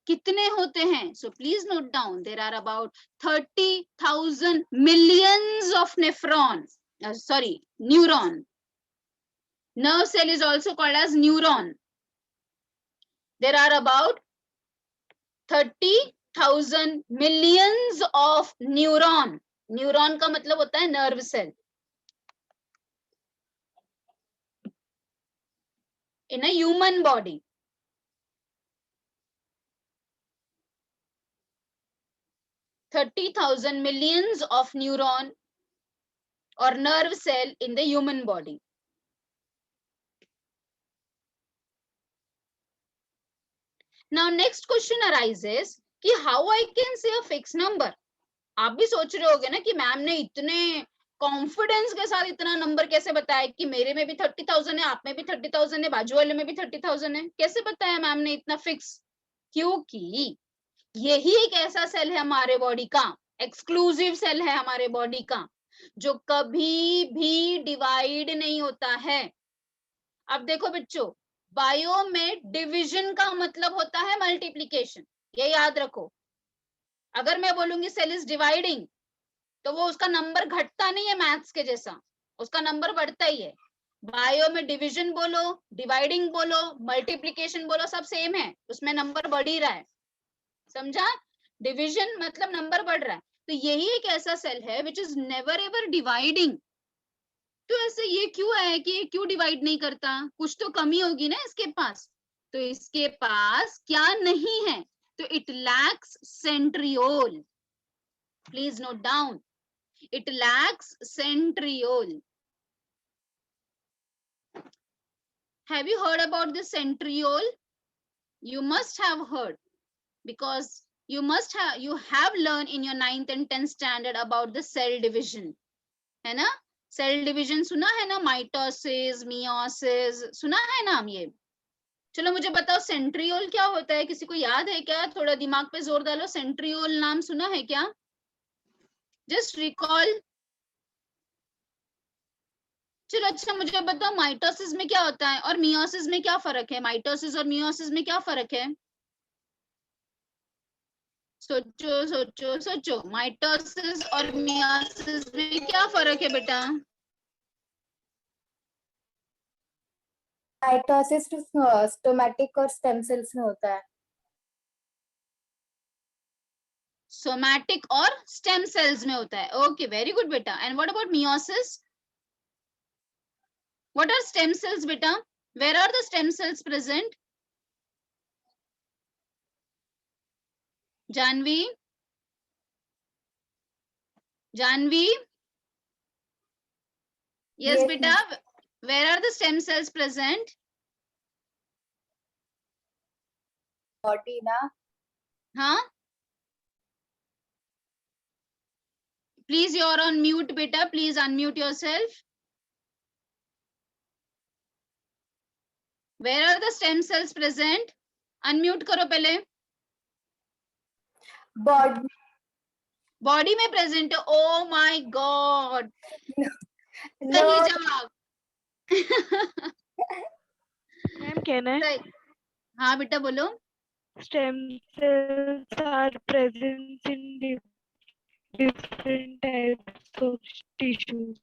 कितने होते हैं. So please note down, there are about 30,000 millions of nephron, sorry, neuron. Nerve cell is also called as neuron. There are about 30,000 millions of neuron. Neuron का मतलब होता है nerve cell. In a human body. $30,000 millions of neuron or nerve cell in the human body. Now next question arises कि how I can say a fixed number. आप भी सोच रहे होगे ना कि मैम ने इतने कॉन्फिडेंस के साथ इतना नंबर कैसे बताया कि मेरे में भी 30,000 है, आप में भी 30,000 है, बाजू वाले में भी 30,000 है, कैसे बताया मैम ने इतना फिक्स? क्योंकि यही एक ऐसा सेल है हमारे बॉडी का, एक्सक्लूसिव सेल है हमारे बॉडी का, जो कभी भी डिवाइड नहीं होता है. अब देखो बच्चों, बायो में डिवीजन का मतलब होता है मल्टीप्लीकेशन, ये याद रखो. अगर मैं बोलूंगी सेल इज डिवाइडिंग, तो वो उसका नंबर घटता नहीं है मैथ्स के जैसा, उसका नंबर बढ़ता ही है. बायो में डिवीजन बोलो, डिवाइडिंग बोलो, मल्टीप्लीकेशन बोलो, सब सेम है, उसमें नंबर बढ़ ही रहा है. समझा? डिवीजन मतलब नंबर बढ़ रहा है. तो यही एक ऐसा सेल है which is never ever dividing. तो ऐसे ये क्यों है कि ये क्यों डिवाइड नहीं करता? कुछ तो कमी होगी ना इसके पास. तो इसके पास क्या नहीं है? तो it lacks centriole. Please note down, it lacks centriole. Have you heard about the centriole? You must have heard, because you have learned in your 9th and 10th standard about the cell division. है ना? Cell division सुना है ना? Mitosis, meiosis सुना है ना हम ये? चलो मुझे बताओ सेंट्रियोल क्या होता है? किसी को याद है क्या? थोड़ा दिमाग पे जोर डालो. सेंट्रियोल नाम सुना है क्या? Just recall. चलो अच्छा मुझे बताओ माइटोसिस में क्या होता है और मियोसिस में क्या फर्क है? माइटोसिस और मियोसिस में क्या फर्क है? सोचो सोचो सोचो, माइटोसिस और मियोसिस में क्या फर्क है बेटा? माइटोसिस स्टोमेटिक और स्टेम सेल्स में होता है. सोमैटिक और स्टेम सेल्स में होता है. ओके, वेरी गुड बेटा. And what about meiosis? What are stem cells, beta? Where are the stem cells present? Janvi? Janvi? Yes, beta. Where are the stem cells present? Body ना. हाँ? Please, you're on mute, beta. Please unmute yourself. Where are the stem cells present? Unmute करो पहले. Body. Body में present है. Oh my God, No. सही जवाब. Ma'am कहना है हाँ बेटा बोलो. stem cells are present in different types of tissues.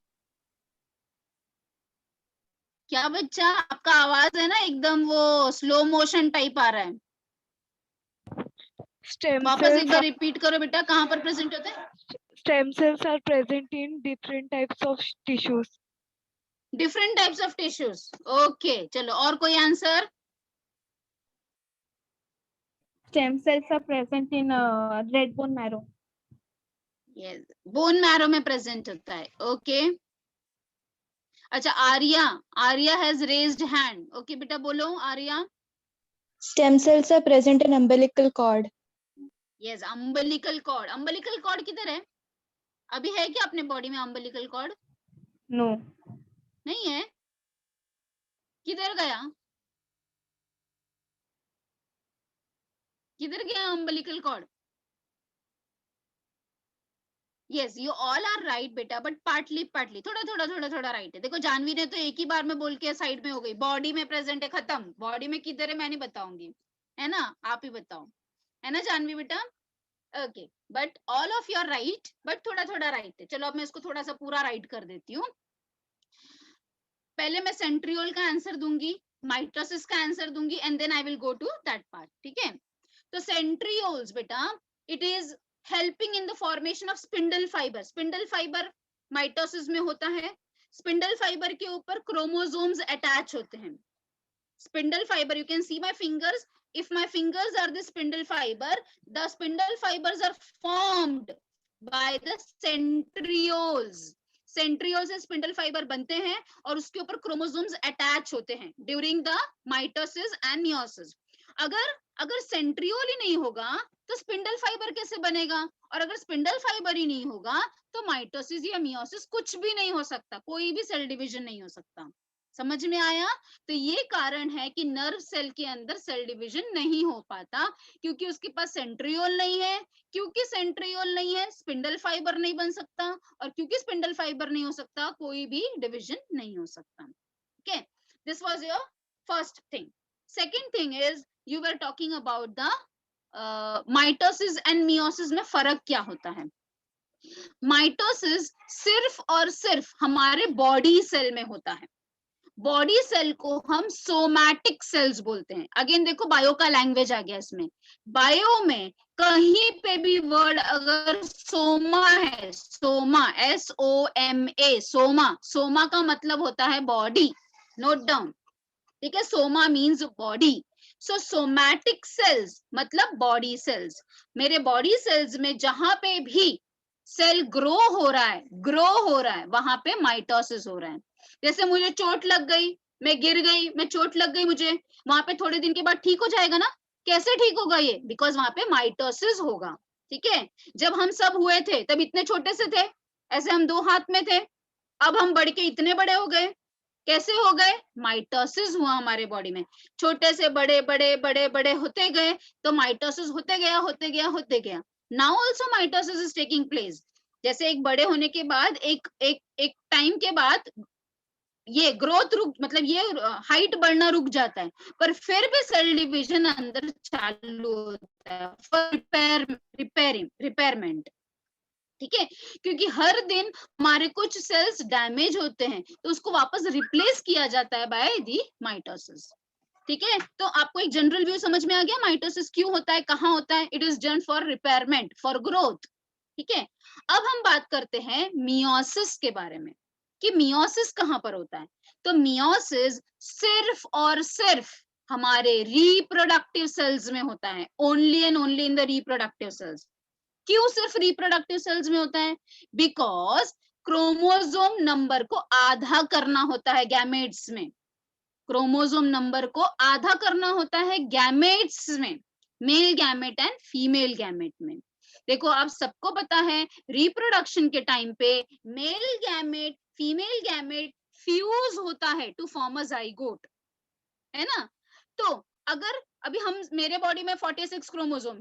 क्या बच्चा, आपका आवाज है ना एकदम वो स्लो मोशन टाइप आ रहा है. Stem वापस cells एक बार रिपीट करो बेटा, कहाँ पर प्रेजेंट होते हैं? stem cells are present in different types of tissues. Different types of tissues. Okay चलो, और कोई answer? Stem cells are present in red bone marrow. Yes, bone marrow में प्रेजेंट होता है. ओके अच्छा, Arya. Arya has raised hand. Okay बेटा बोलो Arya. Stem cells are present in umbilical cord. Yes, umbilical cord. Umbilical cord किधर है? अभी है क्या अपने बॉडी में अम्बिलिकल कॉर्ड? No. नहीं है. किधर गया? किधर गया umbilical cord? Yes, you all are right बेटा, बट पार्टली थोड़ा राइट है। देखो जानवी ने तो एक ही बार में बोल के साइड में हो गई, बॉडी में प्रेजेंट है, खत्म। बॉडी में किधर है मैं नहीं बताऊंगी, है ना, आप ही बताओ, है ना जानवी बेटा? Okay, but all of your right, but थोड़ा राइट है। चलो अब मैं इसको थोड़ा सा पूरा राइट कर देती हूँ। पहले मैं सेंट्रियोल का आंसर दूंगी, माइटोसिस का आंसर दूंगी, and then I will go to that part, ठीक है? तो सेंट्रियोल्स बेटा, it is helping in the formation of spindle fibre. Spindle fibre mitosis में होता है। स्पिंडल फाइबर के ऊपर क्रोमोसोम्स अटैच होते हैं। Spindle fibre, you can see my fingers. If my fingers are the spindle fiber, the spindle fibers are formed by the centrioles. Centriole से spindle fibre बनते हैं और उसके ऊपर क्रोमोसोम्स अटैच होते हैं during the mitosis and meiosis. अगर centriole ही नहीं होगा तो स्पिंडल फाइबर कैसे बनेगा? और अगर स्पिंडल फाइबर ही नहीं होगा तो माइटोसिस या मियोसिस कुछ भी नहीं हो सकता, कोई भी सेल डिवीजन नहीं हो सकता। समझ में आया? तो ये कारण है कि नर्व सेल के अंदर सेल डिवीजन नहीं हो पाता, क्योंकि उसके पास सेंट्रियोल नहीं है। क्योंकि सेंट्रियोल नहीं है, स्पिंडल फाइबर नहीं बन सकता, और क्योंकि स्पिंडल फाइबर नहीं हो सकता, कोई भी डिवीजन नहीं हो सकता। Okay, this was your first thing. Second thing is you were talking about the mitosis and meiosis में फर्क क्या होता है। माइटोसिस सिर्फ और सिर्फ हमारे बॉडी सेल में होता है। बॉडी सेल को हम सोमैटिक सेल्स बोलते हैं। अगेन देखो बायो का लैंग्वेज आ गया इसमें। बायो में कहीं पे भी वर्ड अगर सोमा है, सोमा SOMA, सोमा, सोमा का मतलब होता है बॉडी। नोट डाउन, ठीक है? Soma means body. So somatic cells मतलब बॉडी सेल्स। मेरे बॉडी सेल्स में जहां पे भी सेल ग्रो हो रहा है वहां पे माइटोसिस हो रहा है। जैसे मुझे चोट लग गई, मैं गिर गई, मैं चोट लग गई मुझे, वहां पे थोड़े दिन के बाद ठीक हो जाएगा ना? कैसे ठीक होगा ये? बिकॉज वहां पे माइटोसिस होगा, ठीक है? जब हम सब हुए थे तब इतने छोटे से थे, ऐसे हम 2 हाथ में थे, अब हम बढ़ के इतने बड़े हो गए। कैसे हो गए? माइटोसिस हुआ हमारे बॉडी में। छोटे से बड़े बड़े बड़े बड़े होते गए तो माइटोसिस होते गया। Now also mitosis is taking place. जैसे एक बड़े होने के बाद एक टाइम के बाद ये ग्रोथ रुक, मतलब ये हाइट बढ़ना रुक जाता है, पर फिर भी सेल डिवीजन अंदर चालू होता है फॉर रिपेयरमेंट, ठीक है? क्योंकि हर दिन हमारे कुछ सेल्स डैमेज होते हैं तो उसको वापस रिप्लेस किया जाता है बाय दी माइटोसिस, ठीक है? तो आपको एक जनरल व्यू समझ में आ गया माइटोसिस क्यों होता है, कहाँ होता है? It is done for repayment, for growth, ठीक है? अब हम बात करते हैं मियोसिस के बारे में कि मियोसिस कहाँ पर होता है। तो मियोसिस सिर्फ और सिर्फ हमारे रिप्रोडक्टिव सेल्स में होता है, only and only in the reproductive cells. क्यों सिर्फ रिप्रोडक्टिव सेल्स में होता है? बिकॉज क्रोमोसोम नंबर को आधा करना होता है गैमेट्स में। क्रोमोसोम नंबर को आधा करना होता है गैमेट्स में, male gamete and female gamete में। देखो आप सबको पता है रिप्रोडक्शन के टाइम पे mail gamete female gamete fuse होता है टू फॉर्म अ जाइगोट, है ना? तो अगर अभी हम, मेरे बॉडी में 46 क्रोमोसोम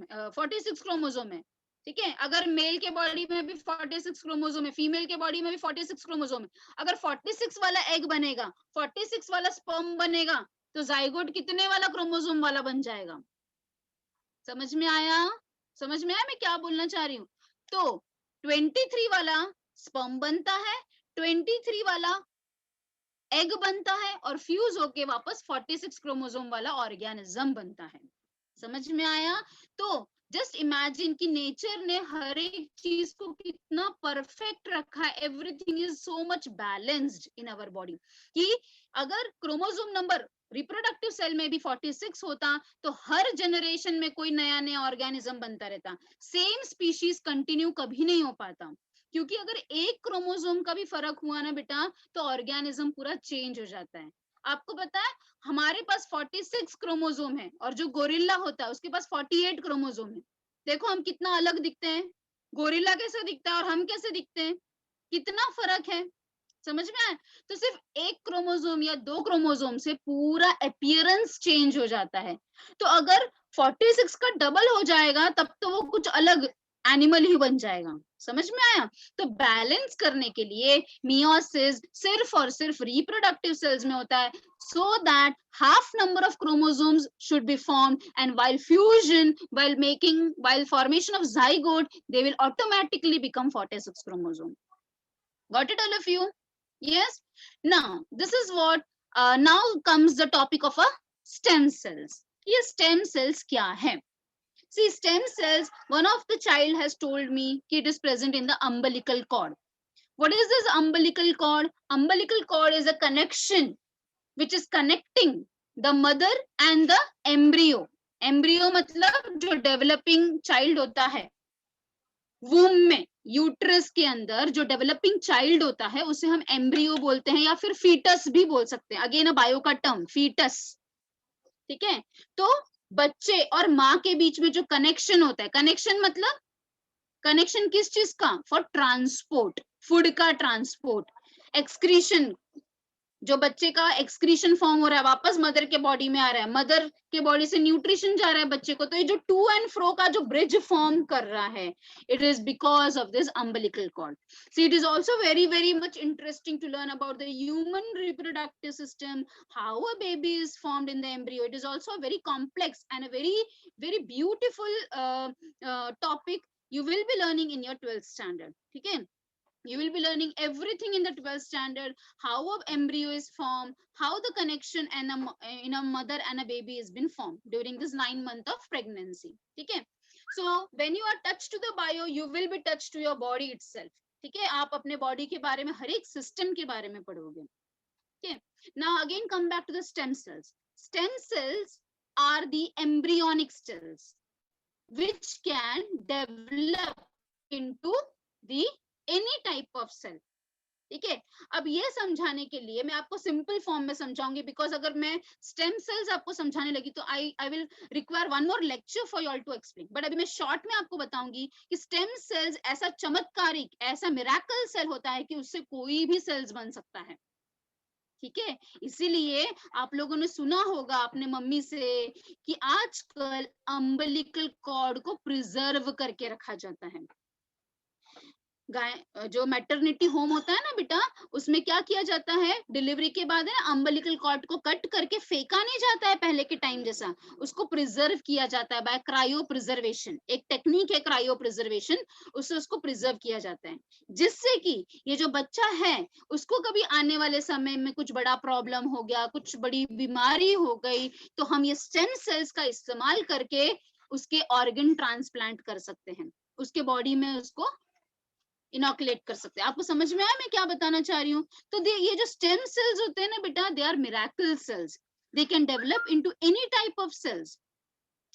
है, ठीक है? अगर मेल के बॉडी में भी 46 क्रोमोसोम है, फीमेल के बॉडी में भी 46 क्रोमोसोम है। अगर 46 वाला एग बनेगा, 46 वाला स्पर्म बनेगा, तो जाइगोट कितने वाला क्रोमोसोम वाला बन जाएगा? समझ में आया? समझ में आया मैं क्या बोलना चाह रही हूँ? तो 23 वाला स्पर्म बनता है, 23 वाला एग बनता है और फ्यूज होके वापस 46 क्रोमोसोम वाला ऑर्गेनिज्म बनता है। समझ में आया? तो जस्ट इमेजिन कि नेचर ने हर एक चीज को कितना परफेक्ट रखा है। Everything is so much balanced in our body कि अगर क्रोमोसोम नंबर रिप्रोडक्टिव सेल में भी 46 होता तो हर जनरेशन में कोई नया नया ऑर्गेनिज्म बनता रहता। सेम स्पीशीज कंटिन्यू कभी नहीं हो पाता, क्योंकि अगर एक क्रोमोसोम का भी फर्क हुआ ना बेटा तो ऑर्गेनिज्म पूरा चेंज हो जाता है। आपको पता है हमारे पास 46 क्रोमोसोम है और जो गोरिल्ला होता है उसके पास 48 क्रोमोसोम है। देखो हम कितना अलग दिखते हैं, गोरिल्ला कैसे दिखता है और हम कैसे दिखते हैं, कितना फर्क है। समझ में आया? तो सिर्फ एक क्रोमोसोम या 2 क्रोमोसोम से पूरा अपीयरेंस चेंज हो जाता है। तो अगर 46 का डबल हो जाएगा तब तो वो कुछ अलग एनिमल ही बन जाएगा। समझ में आया? तो बैलेंस करने के लिए मियोसिस सिर्फ और सिर्फ रिप्रोडक्टिव सेल्स में होता है, so that half number of chromosomes should be formed, and while fusion, while formation of zygote, they will automatically become 46 chromosome. Got it, all of you? Yes. Now this is what now comes the topic of a stem cells. ये stem cells क्या है? See, stem cells, one of the child has told me it is present in the umbilical cord. What is this umbilical cord? Umbilical cord is a connection which is connecting the mother and the embryo. Embryo मतलब जो developing child होता है, womb में, uterus के अंदर जो developing child होता है उसे हम एम्ब्रियो बोलते हैं या फिर फीटस भी बोल सकते हैं। अगेन अ बायो का टर्म फीटस, ठीक है? तो बच्चे और माँ के बीच में जो कनेक्शन होता है, कनेक्शन मतलब कनेक्शन किस चीज का? फॉर ट्रांसपोर्ट, फूड का ट्रांसपोर्ट, एक्सक्रीशन, जो बच्चे का एक्सक्रीशन फॉर्म हो रहा है वापस मदर के बॉडी में आ रहा है, मदर के बॉडी से न्यूट्रिशन जा रहा है बच्चे को, तो ये जो टू एंड फ्रो का जो ब्रिज फॉर्म कर रहा है, it is because of this umbilical cord. See, it is also very much interesting to learn about the human reproductive system, how a baby is formed in the embryo. It is also a very complex and a very beautiful topic you will be learning in your 12th standard. ठीक है? You will be learning everything in the 12th standard, how an embryo is formed, how the connection in a mother and a baby has been formed during this 9 month of pregnancy. ठीक है? So when you are touched to the bio, you will be touched to your body itself. ठीक है? आप अपने body के बारे में हर एक सिस्टम के बारे में पढ़ोगे. ठीक है? Now again come back to the stem cells. Stem cells are the embryonic cells which can develop into the any type of cell. ठीक है? अब ये समझाने के लिए मैं आपको सिंपल फॉर्म में समझाऊंगी, बिकॉज अगर मैं स्टेम सेल्स आपको समझाने लगी तो I will require one more lecture for you all to explain. But अभी मैं शॉर्ट में आपको बताऊंगी कि स्टेम सेल्स ऐसा चमत्कारिक, ऐसा मिरेकल सेल होता है कि उससे कोई भी सेल्स बन सकता है. ठीक है? इसीलिए आप लोगों ने सुना होगा अपने मम्मी से कि आजकल अम्बिलिकल कॉर्ड को प्रिजर्व करके रखा जाता है. जो मैटरनिटी होम होता है ना बेटा, उसमें क्या किया जाता है, डिलीवरी के बाद है ना अम्बिलिकल कॉर्ड को कट करके फेंका नहीं जाता है पहले के टाइम जैसा, उसको प्रिजर्व किया जाता है बाय क्रायो प्रिजर्वेशन. एक टेक्निक है क्रायो प्रिजर्वेशन, उससे उसको प्रिजर्व किया जाता है, जिससे कि ये जो बच्चा है उसको कभी आने वाले समय में कुछ बड़ा प्रॉब्लम हो गया, कुछ बड़ी बीमारी हो गई, तो हम ये स्टेम सेल्स का इस्तेमाल करके उसके ऑर्गन ट्रांसप्लांट कर सकते हैं, उसके बॉडी में उसको इनोकुलेट कर सकते हैं. आपको समझ में आया मैं क्या बताना चाह रही हूँ? तो ये जो स्टेम सेल्स होते हैं ना बेटा, they are miracle cells, they can develop into any type of cells.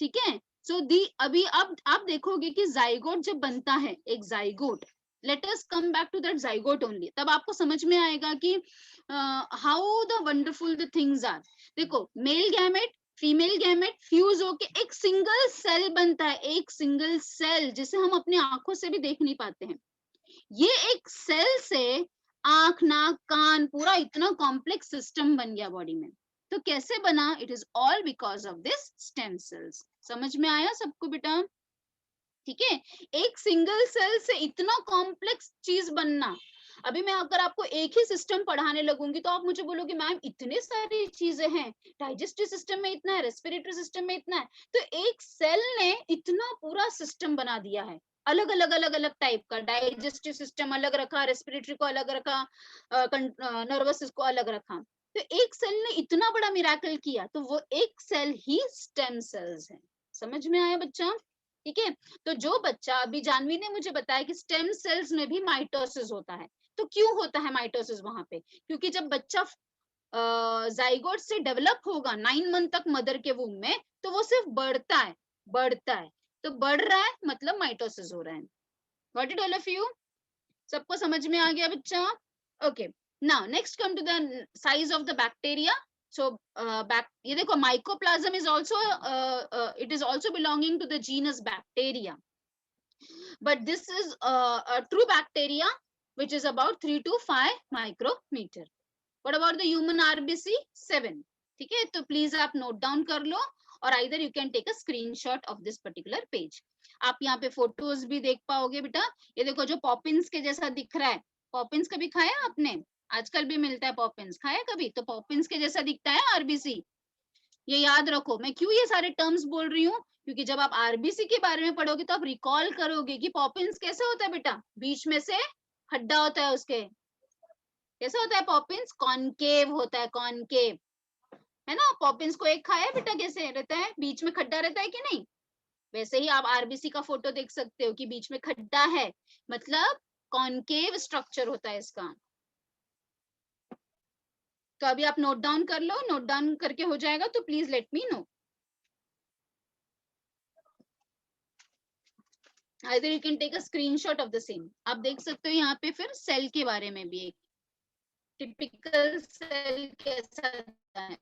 ठीक है? सो अभी अब आप देखोगे कि जाइगोट जब बनता है, एक zygote, let us come back to that zygote only, तब आपको समझ में आएगा कि how the wonderful the things are. देखो, male gamete female gamete fuse होके एक सिंगल सेल बनता है, एक सिंगल सेल जिसे हम अपनी आंखों से भी देख नहीं पाते हैं. ये एक सेल से आंख, नाक, कान, पूरा इतना कॉम्प्लेक्स सिस्टम बन गया बॉडी में. तो कैसे बना? It is all because of this stem cells. समझ में आया सबको बेटा? ठीक है? एक सिंगल सेल से इतना कॉम्प्लेक्स चीज बनना. अभी मैं अगर आपको एक ही सिस्टम पढ़ाने लगूंगी तो आप मुझे बोलोगे मैम इतने सारी चीजें हैं, डाइजेस्टिव सिस्टम में इतना है, रेस्पिरेटरी सिस्टम में इतना है. तो एक सेल ने इतना पूरा सिस्टम बना दिया है, अलग अलग टाइप का. डाइजेस्टिव सिस्टम अलग रखा, रेस्पिरेटरी को अलग रखा, नर्वस को अलग रखा. तो एक सेल ने इतना बड़ा मिरेकल किया, तो वो एक सेल ही स्टेम सेल्स है. समझ में आया बच्चा? ठीक है? तो जो बच्चा, अभी जानवी ने मुझे बताया कि स्टेम सेल्स में भी माइटोसिस होता है. तो क्यों होता है माइटोसिस वहां पे? क्योंकि जब बच्चा जाइगोट से डेवलप होगा 9 मंथ तक मदर के वूम में, तो वो सिर्फ बढ़ता है. तो बढ़ रहा है मतलब माइटोसिस हो रहा है. Got it all of you? सबको समझ में आ गया बच्चा? Okay. Now next come to the size of the bacteria. So ये देखो, mycoplasm is also it is also belonging to the genus bacteria. But this is a true bacteria which is about 3 to 5 micrometer. What about the human RBC? 7. ठीक है, तो please आप note down कर लो, और either you can take a screenshot of this particular page. आप यहाँ पे फोटोज भी देख पाओगे बेटा. ये देखो जो पॉपिंस के जैसा दिख रहा है. पॉपिंस कभी खाया आपने? आजकल भी मिलता है पॉपिंस, खाया कभी? तो पॉपिंस के जैसा दिखता है आरबीसी. ये याद रखो. मैं क्यों ये सारे टर्म्स बोल रही हूँ? क्योंकि जब आप आरबीसी के बारे में पढ़ोगे तो आप रिकॉल करोगे कि पॉपिंस कैसे होता है बेटा. बीच में से खड्डा होता है उसके. कैसे होता है पॉपिंस? कॉनकेव होता है, कॉनकेव, है ना. पॉपिंस को एक खाया बेटा, कैसे रहता है? बीच में खड्डा रहता है कि नहीं? वैसे ही आप आरबीसी का फोटो देख सकते हो कि बीच में खड्डा है, मतलब कॉनकेव स्ट्रक्चर होता है इसका. तो अभी आप नोट डाउन कर लो. नोट डाउन करके हो जाएगा तो please let me know. Either you can take a screenshot of the same. आप देख सकते हो यहाँ पे फिर सेल के बारे में भी एक टिपिकल सेल कैसा है.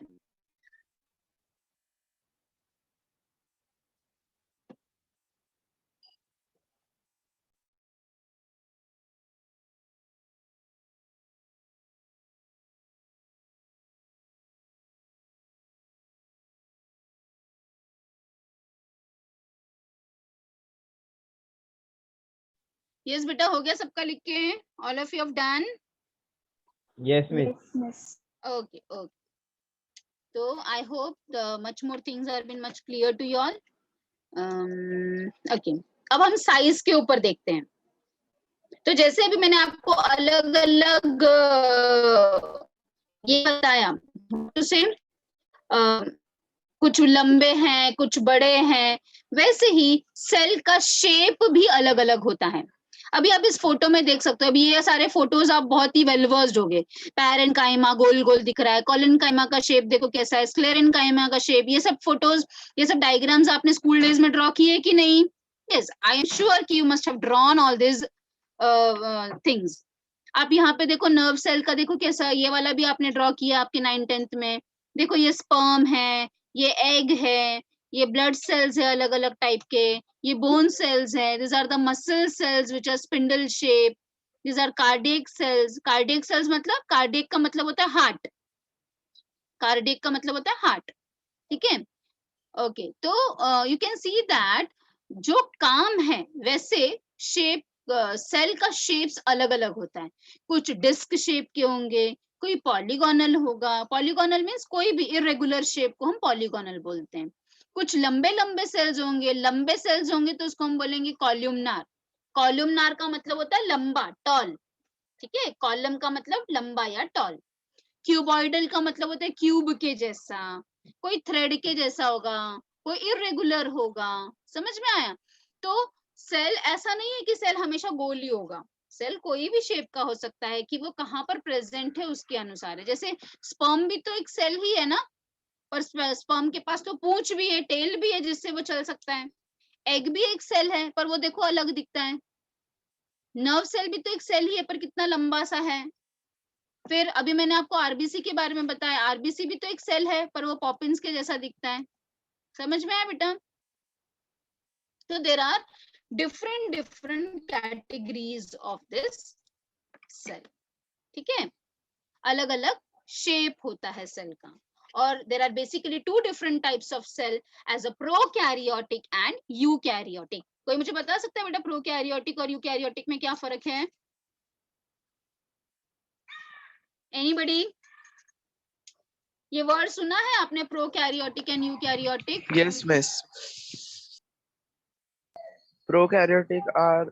यस बेटा, हो गया सबका लिख के? All of you have done? Yes, miss. Yes, miss. Okay, okay. So I hope much more things have been much clear to you all. Okay. अब हम साइज के ऊपर देखते हैं. तो जैसे अभी मैंने आपको अलग अलग ये बताया, तो सेम कुछ लंबे हैं, कुछ बड़े हैं, वैसे ही सेल का शेप भी अलग अलग होता है. अभी आप इस फोटो में देख सकते हो. अभी ये सारे फोटोज आप बहुत ही वेल वर्स्ड होगे. पैरेन्काइमा गोल गोल दिख रहा है. कोलेनकाइमा का शेप देखो कैसा है. स्क्लेरेनकाइमा का शेप. ये सब फोटोज, ये सब डायग्राम्स आपने स्कूल डेज में ड्रॉ किए कि नहीं? यस, आई एम श्योर कि you must have drawn all this things. आप यहाँ पे देखो नर्व सेल का देखो कैसा. ये वाला भी आपने ड्रॉ किया आपके 9th-10th में. देखो ये स्पर्म है, ये एग है, ये ब्लड सेल्स है अलग अलग टाइप के, ये बोन सेल्स है. This are the muscle cells which are spindle shape. This are cardiac cells. Cardiac cells मतलब, कार्डियक का मतलब होता है हार्ट. कार्डियक का मतलब होता है हार्ट. ठीक है, ओके. तो यू कैन सी दैट जो काम है वैसे शेप, सेल का शेप्स अलग अलग होता है. कुछ डिस्क शेप के होंगे, कोई पॉलीगोनल होगा. पॉलीगोनल मीन्स कोई भी इरेगुलर शेप को हम पॉलीगोनल बोलते हैं. कुछ लंबे लंबे सेल्स होंगे. लंबे सेल्स होंगे तो उसको हम बोलेंगे कॉल्यूमनार. कॉल्यूमनार का मतलब होता है लंबा, टॉल. ठीक है, कॉलम का मतलब लंबा या टॉल. क्यूबॉइडल का मतलब होता है क्यूब के जैसा. कोई थ्रेड के जैसा होगा, कोई इरेगुलर होगा. समझ में आया? तो सेल ऐसा नहीं है कि सेल हमेशा गोल ही होगा. सेल कोई भी शेप का हो सकता है कि वो कहाँ पर प्रेजेंट है उसके अनुसार है. जैसे स्पर्म भी तो एक सेल ही है ना, पर स्पर्म के पास तो पूंछ भी है, टेल भी है जिससे वो चल सकता है. एग भी एक सेल है पर वो देखो अलग दिखता है. नर्व सेल भी तो एक सेल ही है पर कितना लंबा सा है. फिर अभी मैंने आपको आरबीसी के बारे में बताया. आरबीसी भी तो एक सेल है पर वो पॉपिंस के जैसा दिखता है. समझ में आया बेटा? तो there are different categories of this cell. ठीक है, अलग अलग शेप होता है सेल का. और there are basically 2 different types of cell as a prokaryotic and eukaryotic. कोई मुझे बता सकता है बेटा प्रोकैरियोटिक और यूकैरियोटिक में क्या फर्क है? Anybody? ये वर्ड सुना है आपने, prokaryotic and eukaryotic? Yes, miss. Prokaryotic are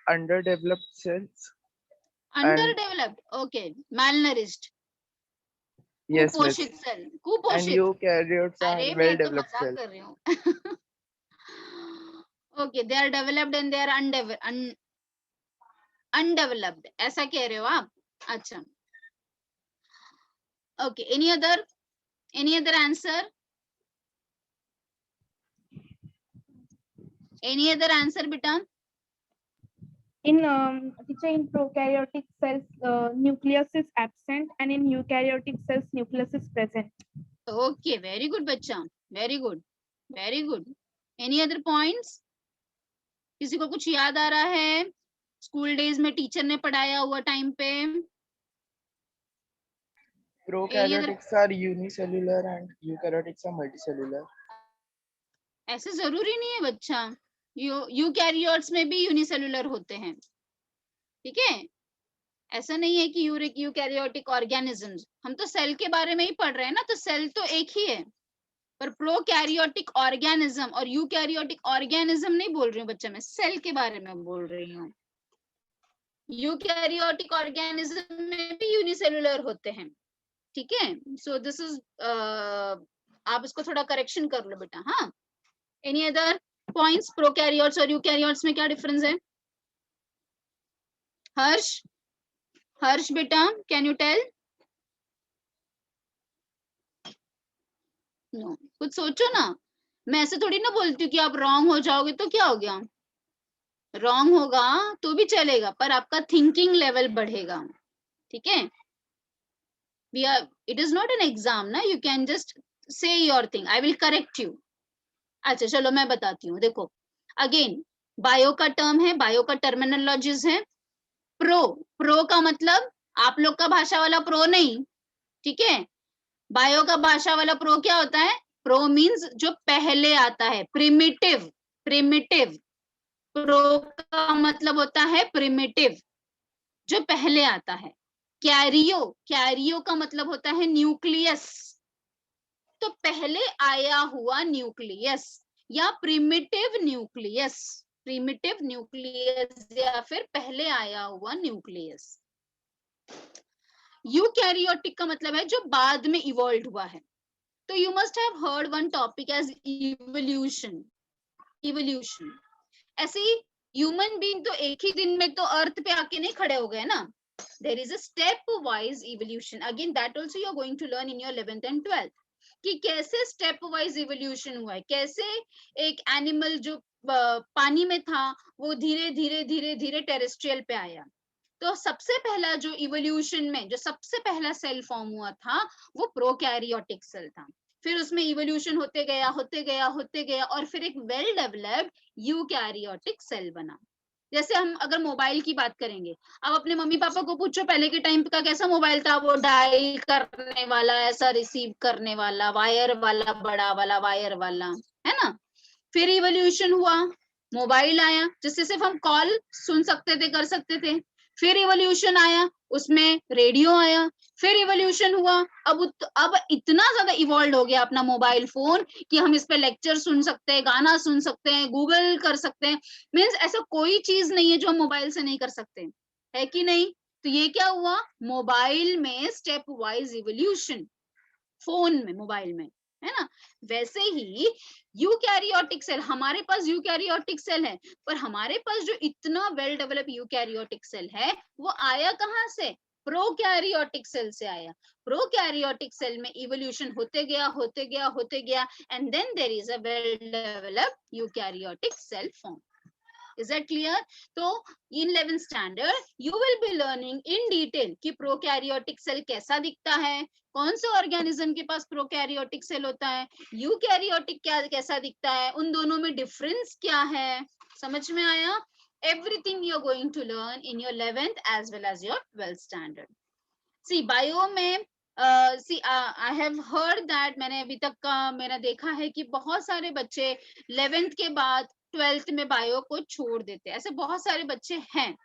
underdeveloped cells. Underdeveloped, okay. Malnourished. Yes, miss. कुपोषित सेल. And कुपोषित. eukaryotes अरे are मैं तो well-developed मजाक cells. कर रही हूँ. Okay, they are developed and they are undeveloped. ऐसा कह रहे हो आप? अच्छा. Okay, any other answer? Any other answer बेटा? In teacher, in prokaryotic cells, nucleus is absent, and in eukaryotic cells, nucleus is present. Okay, very good बच्चा. Very good. Very good. Any other points? किसी को कुछ याद आ रहा है? School days में teacher ने पढ़ाया हुआ टाइम पे? Prokaryotics are unicellular and eukaryotics are multicellular. ऐसे जरूरी नहीं है बच्चा, यूकैरियोट्स में भी यूनिसेलुलर होते हैं, ठीक है? ऐसा नहीं है कि यूकैरियोटिक ऑर्गेनिजम्स, हम तो सेल के बारे में ही पढ़ रहे हैं ना, तो सेल तो एक ही है, पर प्रोकैरियोटिक ऑर्गेनिज्म और यूकैरियोटिक ऑर्गेनिज्म नहीं बोल रही हूँ बच्चा, मैं सेल के बारे में बोल रही हूँ। यूकैरियोटिक ऑर्गेनिज्म में भी यूनिसेलुलर होते हैं, ठीक है? सो दिस इज, आप इसको थोड़ा करेक्शन कर लो बेटा। हाँ, एनी अदर पॉइंट्स? प्रोकैरियोट्स और यूकैरियोट्स में क्या डिफरेंस है? हर्ष बेटा, कैन यू टेल? नो, कुछ सोचो ना, मैं ऐसे थोड़ी ना बोलती हूँ कि आप रॉन्ग हो जाओगे तो क्या हो गया, रॉन्ग होगा तो भी चलेगा, पर आपका थिंकिंग लेवल बढ़ेगा, ठीक है? It is not an exam ना, you can just say your thing, I will correct you. अच्छा चलो मैं बताती हूँ, देखो अगेन बायो का टर्म है, बायो का टर्मिनोलॉजीज है। प्रो का मतलब आप लोग का भाषा वाला प्रो नहीं, ठीक है? बायो का भाषा वाला प्रो क्या होता है? प्रो मीन्स जो पहले आता है, प्रिमिटिव। प्रो का मतलब होता है प्रिमिटिव, जो पहले आता है। कैरियो का मतलब होता है न्यूक्लियस, तो पहले आया हुआ न्यूक्लियस या प्रिमिटिव न्यूक्लियस या फिर पहले आया हुआ न्यूक्लियस। यूकैरियोटिक का मतलब है जो बाद में इवॉल्व हुआ है। तो you must have heard one topic as evolution. ऐसे ही ह्यूमन बीइंग तो एक ही दिन में तो अर्थ पे आके नहीं खड़े हो गए ना, there is a step wise evolution. Again that also you are going to learn in your 11th and 12th कि कैसे स्टेप वाइज इवोल्यूशन हुआ है, कैसे एक एनिमल जो पानी में था वो धीरे धीरे टेरेस्ट्रियल पे आया। तो सबसे पहला जो इवोल्यूशन में जो सबसे पहला सेल फॉर्म हुआ था वो प्रोकैरियोटिक सेल था। फिर उसमें इवोल्यूशन होते गया और फिर एक वेल डेवलप्ड यूकैरियोटिक सेल बना। जैसे हम अगर मोबाइल की बात करेंगे, अब अपने मम्मी पापा को पूछो पहले के टाइम का कैसा मोबाइल था, वो डायल करने वाला, ऐसा रिसीव करने वाला, वायर वाला, बड़ा वाला वायर वाला, है ना? फिर इवोल्यूशन हुआ, मोबाइल आया जिससे सिर्फ हम कॉल सुन सकते थे, कर सकते थे। फिर इवोल्यूशन आया, उसमें रेडियो आया। फिर इवोल्यूशन हुआ, अब इतना ज्यादा इवॉल्व हो गया अपना मोबाइल फोन कि हम इस पे लेक्चर सुन सकते हैं, गाना सुन सकते हैं, गूगल कर सकते हैं। मीन्स ऐसा कोई चीज नहीं है जो हम मोबाइल से नहीं कर सकते, है कि नहीं? तो ये क्या हुआ, मोबाइल में स्टेप वाइज इवोल्यूशन, फोन में, मोबाइल में, है ना? वैसे ही यूकैरियोटिक सेल, हमारे पास यूकैरियोटिक सेल है, पर हमारे पास जो इतना वेल डेवलप यूकैरियोटिक सेल है वो आया कहाँ से? प्रोकैरियोटिक सेल से आया। प्रोकैरियोटिक सेल में इवोल्यूशन होते गया and then there is a well develop eukaryotic cell form. Is that clear? तो in 11th standard you will be learning in detail कि प्रोकैरियोटिक सेल कैसा दिखता है, कौन से ऑर्गेनिज्म के पास प्रोकैरियोटिक सेल होता है, यूकैरियोटिक कैसा दिखता है, उन दोनों में डिफरेंस क्या है। समझ में आया? Everything you are going to learn in your 11th as well as your 12th standard. See bio में I have heard that, मैंने अभी तक का मैंने देखा है कि बहुत सारे बच्चे 11th के बाद 12th में बायो को छोड़ देते हैं, ऐसे बहुत सारे बच्चे हैं।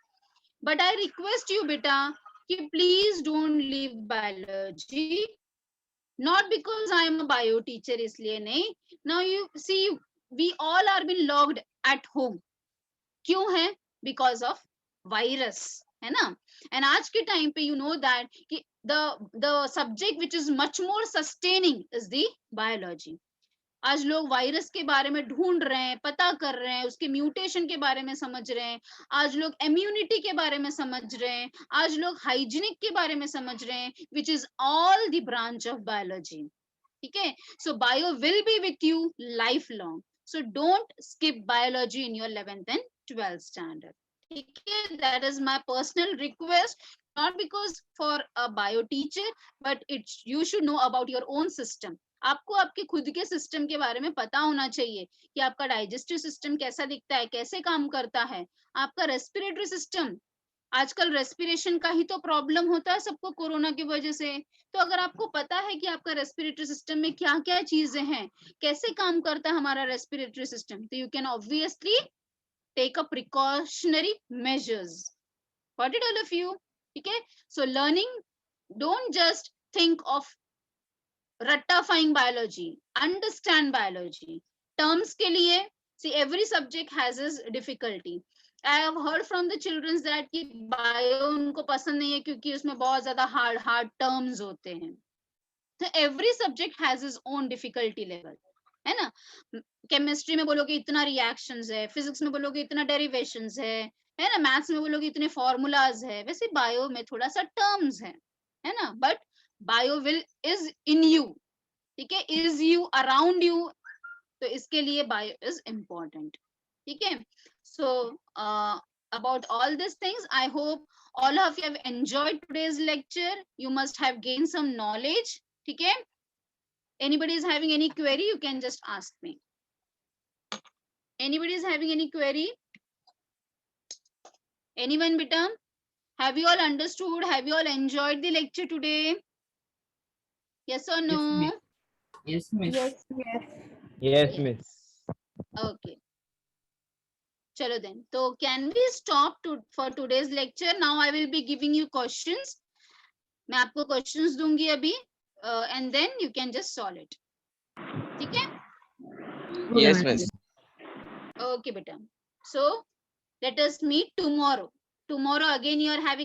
बट आई रिक्वेस्ट यू बेटा कि please don't leave biology, not because I am a bio teacher, इसलिए नहीं। Now you see we all are been locked at home, क्यों है? बिकॉज ऑफ वायरस, है ना? एंड आज के टाइम पे यू नो दैट कि the subject which is much more sustaining is the biology. आज लोग वायरस के बारे में ढूंढ रहे हैं, पता कर रहे हैं, उसके म्यूटेशन के बारे में समझ रहे हैं, आज लोग इम्यूनिटी के बारे में समझ रहे हैं, आज लोग हाइजीनिक के बारे में समझ रहे हैं, which is all the branch of biology. ठीक है? So bio will be with you lifelong. So don't skip biology in your 11th and 12th standard. ठीक है? That is my personal request, not because for a bio teacher, but you should know about your own system. आपको आपके खुद के system के बारे में पता होना चाहिए कि आपका डाइजेस्टिव सिस्टम कैसा दिखता है, कैसे काम करता है, आपका रेस्पिरेटरी सिस्टम। आजकल रेस्पिरेशन का ही तो प्रॉब्लम होता है सबको कोरोना की वजह से। तो अगर आपको पता है कि आपका रेस्पिरेटरी सिस्टम में क्या क्या चीजें हैं, कैसे काम करता है हमारा रेस्पिरेटरी सिस्टम, तो you can obviously take a precautionary measures. Got it, all of you? ठीक है? So learning, don't just think of rattafying biology. Understand biology. Terms के लिए, see every subject has its difficulty. I have heard from the children that कि bio उनको पसंद नहीं है क्योंकि उसमें बहुत ज्यादा hard terms होते हैं. So every subject has its own difficulty level. है ना? केमिस्ट्री में बोलोगे इतना रिएक्शंस है, फिजिक्स में बोलोगे इतना डेरिवेशंस है ना, मैथ्स में बोलोगे इतने फॉर्मूलाज है, वैसे बायो में थोड़ा सा टर्म्स है ना, but bio will is in you, ठीक है, इज यू अराउंड यू, तो इसके लिए बायो इज इम्पोर्टेंट, ठीक है। सो about all these things, I hope all of you have enjoyed today's lecture. You must have gained some knowledge, ठीक है। Anybody is having any query, you can just ask me. Anybody is having any query? Anyone, beta? Have you all understood? Have you all enjoyed the lecture today? Yes or no? Yes, miss. Yes, yes. Yes, miss. Okay. Chalo then. So can we stop for today's lecture? Now I will be giving you questions. मैं आपको questions दूंगी अभी, and then you can just solve it. ठीक है? Yes, miss. Okay, beta. So let us meet tomorrow. Tomorrow again you are having